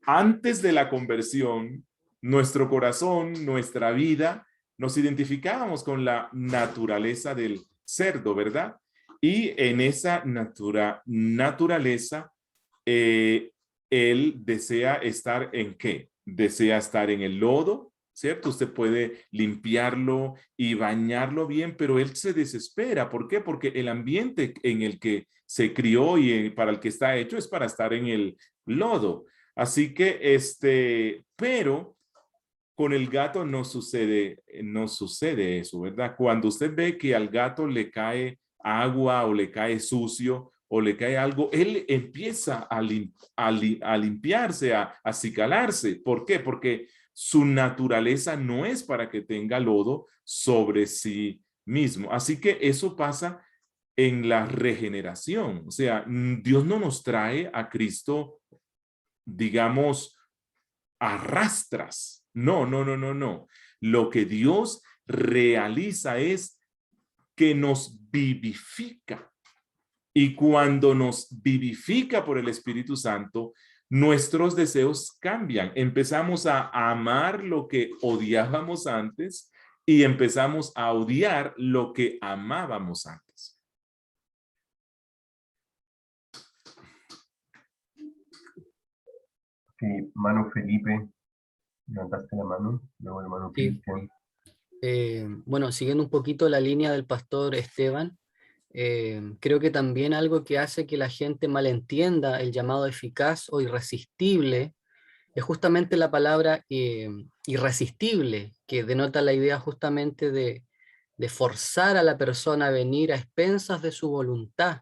antes de la conversión, nuestro corazón, nuestra vida, nos identificábamos con la naturaleza del cerdo, ¿verdad? Y en esa naturaleza, él desea estar ¿en qué? Desea estar en el lodo, ¿cierto? Usted puede limpiarlo y bañarlo bien, pero él se desespera. ¿Por qué? Porque el ambiente en el que se crió y para el que está hecho es para estar en el lodo. Así que, pero con el gato no sucede eso, ¿verdad? Cuando usted ve que al gato le cae agua o le cae sucio o le cae algo, él empieza a limpiarse, a acicalarse. ¿Por qué? Porque su naturaleza no es para que tenga lodo sobre sí mismo. Así que eso pasa en la regeneración. O sea, Dios no nos trae a Cristo, digamos, a rastras. No, no, no, no, no. Lo que Dios realiza es que nos vivifica. Y cuando nos vivifica por el Espíritu Santo, nuestros deseos cambian. Empezamos a amar lo que odiábamos antes y empezamos a odiar lo que amábamos antes. Sí, mano Felipe, levantaste la mano, luego el hermano Sí. Cristian. Bueno, siguiendo un poquito la línea del pastor Esteban, creo que también algo que hace que la gente malentienda el llamado eficaz o irresistible es justamente la palabra irresistible, que denota la idea justamente de forzar a la persona a venir a expensas de su voluntad.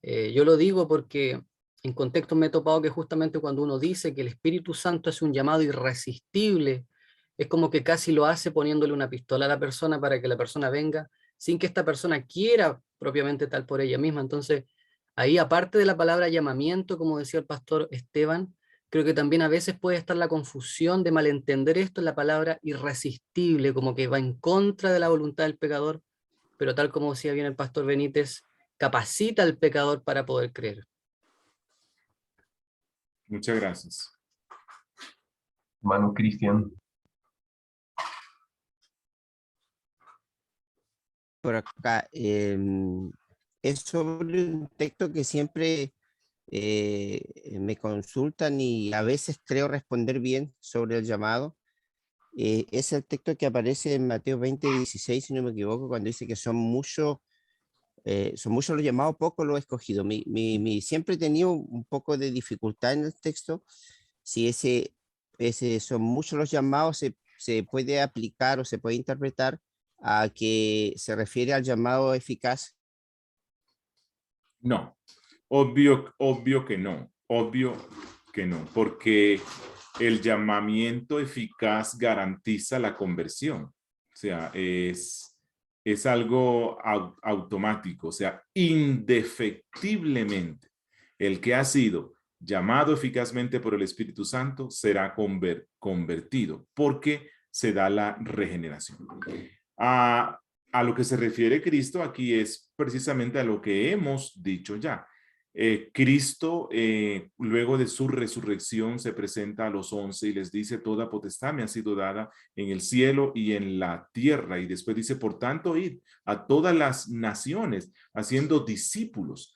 Yo lo digo porque en contexto me he topado que justamente cuando uno dice que el Espíritu Santo es un llamado irresistible, es como que casi lo hace poniéndole una pistola a la persona para que la persona venga, sin que esta persona quiera propiamente tal por ella misma. Entonces, ahí aparte de la palabra llamamiento, como decía el pastor Esteban, creo que también a veces puede estar la confusión de malentender esto en la palabra irresistible, como que va en contra de la voluntad del pecador, pero tal como decía bien el pastor Benítez, capacita al pecador para poder creer. Muchas gracias. Hermano Cristian. Por acá, es sobre un texto que siempre me consultan y a veces creo responder bien sobre el llamado. Es el texto que aparece en Mateo 20:16, si no me equivoco, cuando dice que son muchos los llamados, pocos los escogidos. Siempre he tenido un poco de dificultad en el texto. Si ese son muchos los llamados, se puede aplicar o se puede interpretar a que se refiere al llamado eficaz. No, obvio que no, porque el llamamiento eficaz garantiza la conversión. O sea, es algo automático, o sea, indefectiblemente, el que ha sido llamado eficazmente por el Espíritu Santo será convertido, porque se da la regeneración. A lo que se refiere Cristo aquí es precisamente a lo que hemos dicho ya. Cristo, luego de su resurrección, se presenta a los 11 y les dice: toda potestad me ha sido dada en el cielo y en la tierra. Y después dice: por tanto, id a todas las naciones, haciendo discípulos.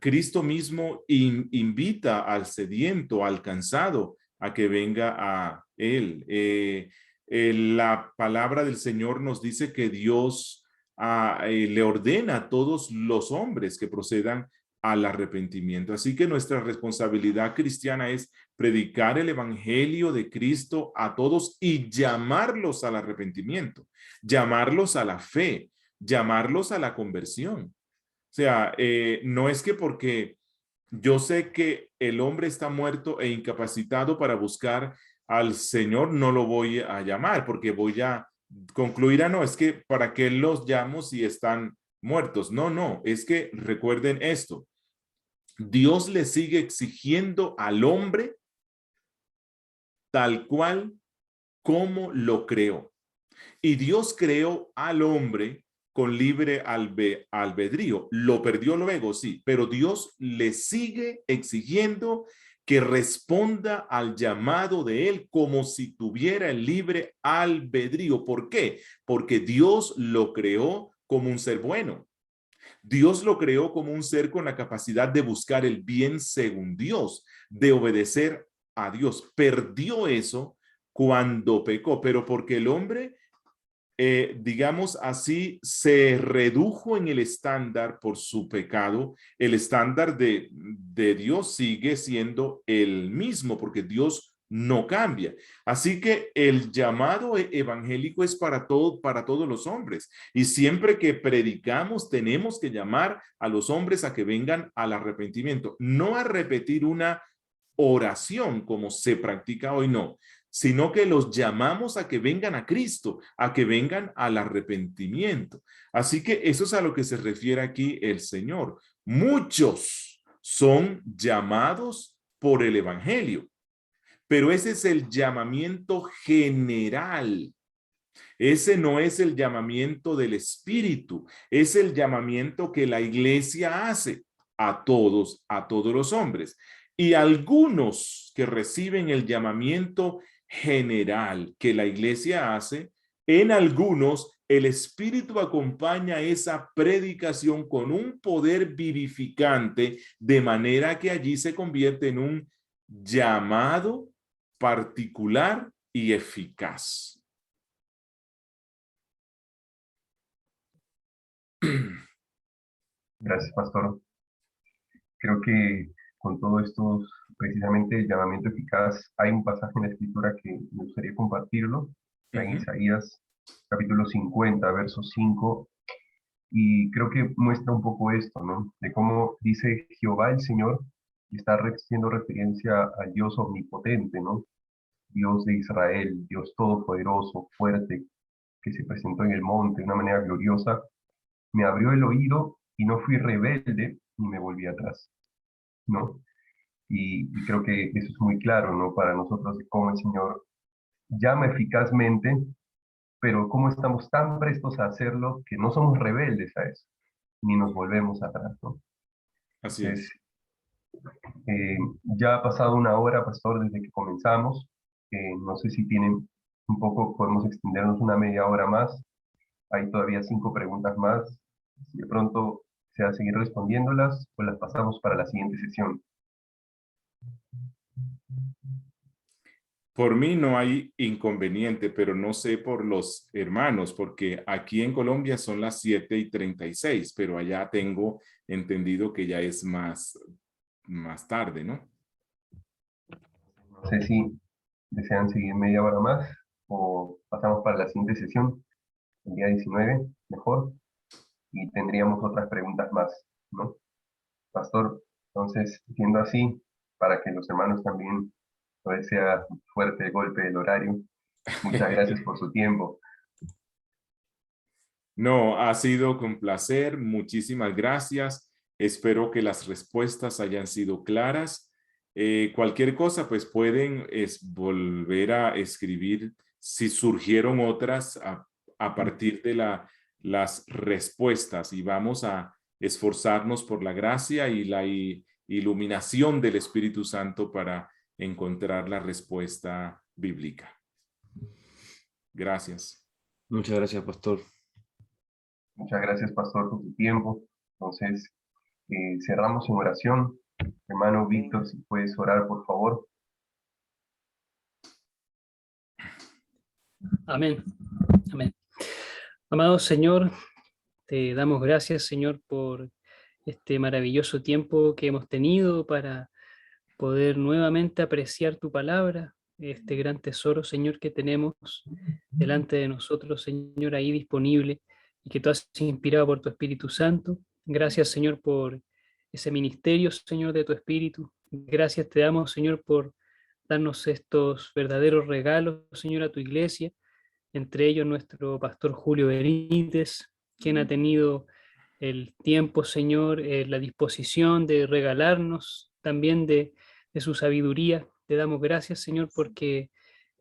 Cristo mismo invita al sediento, al cansado, a que venga a él. La palabra del Señor nos dice que Dios le ordena a todos los hombres que procedan al arrepentimiento. Así que nuestra responsabilidad cristiana es predicar el evangelio de Cristo a todos y llamarlos al arrepentimiento, llamarlos a la fe, llamarlos a la conversión. O sea, no es que porque yo sé que el hombre está muerto e incapacitado para buscar al Señor, no lo voy a llamar porque voy a concluir, no, es que para qué los llamo si están muertos. No, no, es que recuerden esto. Dios le sigue exigiendo al hombre tal cual como lo creó. Y Dios creó al hombre con libre albedrío. Lo perdió luego, sí, pero Dios le sigue exigiendo que responda al llamado de él como si tuviera el libre albedrío. ¿Por qué? Porque Dios lo creó como un ser bueno. Dios lo creó como un ser con la capacidad de buscar el bien según Dios, de obedecer a Dios. Perdió eso cuando pecó, pero porque el hombre digamos así, se redujo en el estándar por su pecado. El estándar de Dios sigue siendo el mismo porque Dios no cambia. Así que el llamado evangélico es para todos los hombres. Y siempre que predicamos, tenemos que llamar a los hombres a que vengan al arrepentimiento, no a repetir una oración como se practica hoy, no. sino que los llamamos a que vengan a Cristo, a que vengan al arrepentimiento. Así que eso es a lo que se refiere aquí el Señor. Muchos son llamados por el Evangelio, pero ese es el llamamiento general. Ese no es el llamamiento del Espíritu, es el llamamiento que la iglesia hace a todos los hombres. Y algunos que reciben el llamamiento general que la iglesia hace, en algunos el Espíritu acompaña esa predicación con un poder vivificante, de manera que allí se convierte en un llamado particular y eficaz. Gracias, pastor. Creo que con todo esto, precisamente el llamamiento eficaz, hay un pasaje en la Escritura que me gustaría compartirlo, está en Isaías capítulo 50, verso 5, y creo que muestra un poco esto, ¿no? De cómo dice Jehová el Señor, y está haciendo referencia al Dios omnipotente, ¿no? Dios de Israel, Dios todopoderoso, fuerte, que se presentó en el monte de una manera gloriosa, me abrió el oído y no fui rebelde ni me volví atrás, ¿no? Y creo que eso es muy claro, ¿no? Para nosotros de cómo el Señor llama eficazmente, pero cómo estamos tan prestos a hacerlo que no somos rebeldes a eso, ni nos volvemos atrás, ¿no? Así es. Ya ha pasado una hora, pastor, desde que comenzamos. No sé si tienen un poco, podemos extendernos una media hora más. Hay todavía 5 preguntas más. Si de pronto se va a seguir respondiéndolas, pues las pasamos para la siguiente sesión. Por mí no hay inconveniente, pero no sé por los hermanos, porque aquí en Colombia son las 7:36, pero allá tengo entendido que ya es más tarde, ¿no? No sé si desean seguir media hora más o pasamos para la siguiente sesión, el día 19, mejor, y tendríamos otras preguntas más, ¿no? Pastor, entonces, siendo así, para que los hermanos también no sea fuerte el golpe del horario, muchas gracias por su tiempo. No, ha sido con placer. Muchísimas gracias. Espero que las respuestas hayan sido claras. Cualquier cosa, pues pueden volver a escribir si surgieron otras a partir de las respuestas, y vamos a esforzarnos por la gracia y la iluminación del Espíritu Santo para encontrar la respuesta bíblica. Gracias. Muchas gracias, pastor. Muchas gracias, pastor, por su tiempo. Entonces, cerramos en oración. Hermano Víctor, si puedes orar, por favor. Amén. Amén. Amado Señor, te damos gracias, Señor, por este maravilloso tiempo que hemos tenido para poder nuevamente apreciar tu palabra, este gran tesoro, Señor, que tenemos delante de nosotros, Señor, ahí disponible, y que tú has inspirado por tu Espíritu Santo. Gracias, Señor, por ese ministerio, Señor, de tu Espíritu. Gracias te damos, Señor, por darnos estos verdaderos regalos, Señor, a tu iglesia, entre ellos nuestro pastor Julio Benítez, quien ha tenido el tiempo, Señor, la disposición de regalarnos también de su sabiduría. Te damos gracias, Señor, porque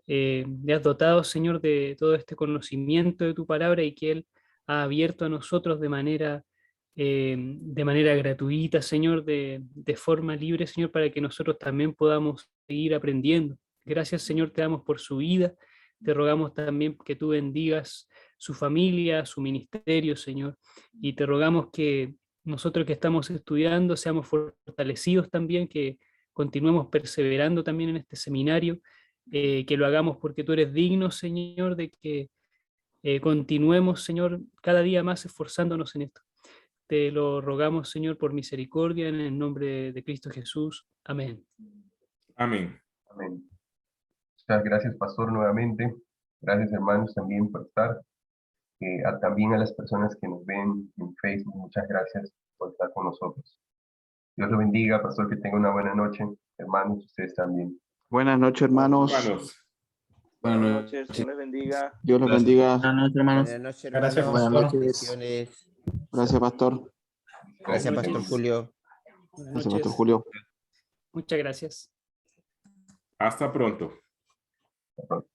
le has dotado, Señor, de todo este conocimiento de tu palabra, y que Él ha abierto a nosotros de manera gratuita, Señor, de forma libre, Señor, para que nosotros también podamos seguir aprendiendo. Gracias, Señor, te damos por su vida. Te rogamos también que tú bendigas su familia, su ministerio, Señor, y te rogamos que nosotros que estamos estudiando seamos fortalecidos también, que continuemos perseverando también en este seminario, que lo hagamos porque tú eres digno, Señor, de que continuemos, Señor, cada día más esforzándonos en esto. Te lo rogamos, Señor, por misericordia, en el nombre de Cristo Jesús. Amén. Amén. Amén. Muchas gracias, pastor, nuevamente. Gracias, hermanos, también por estar. También a las personas que nos ven en Facebook, muchas gracias por estar con nosotros. Dios lo bendiga, pastor, que tenga una buena noche. Hermanos, ustedes también. Buenas noches, hermanos. Hermanos. Buenas Buenas noches, noches. Dios les bendiga. Dios los Gracias. bendiga. Buenas noches, hermanos. Buenas noches, Gracias, hermanos. Buenas pastor. Bendiciones. Gracias, pastor. Gracias, Pastor noches. Julio. Buenas Gracias, pastor noches. Julio. Muchas gracias. Hasta pronto. Hasta pronto.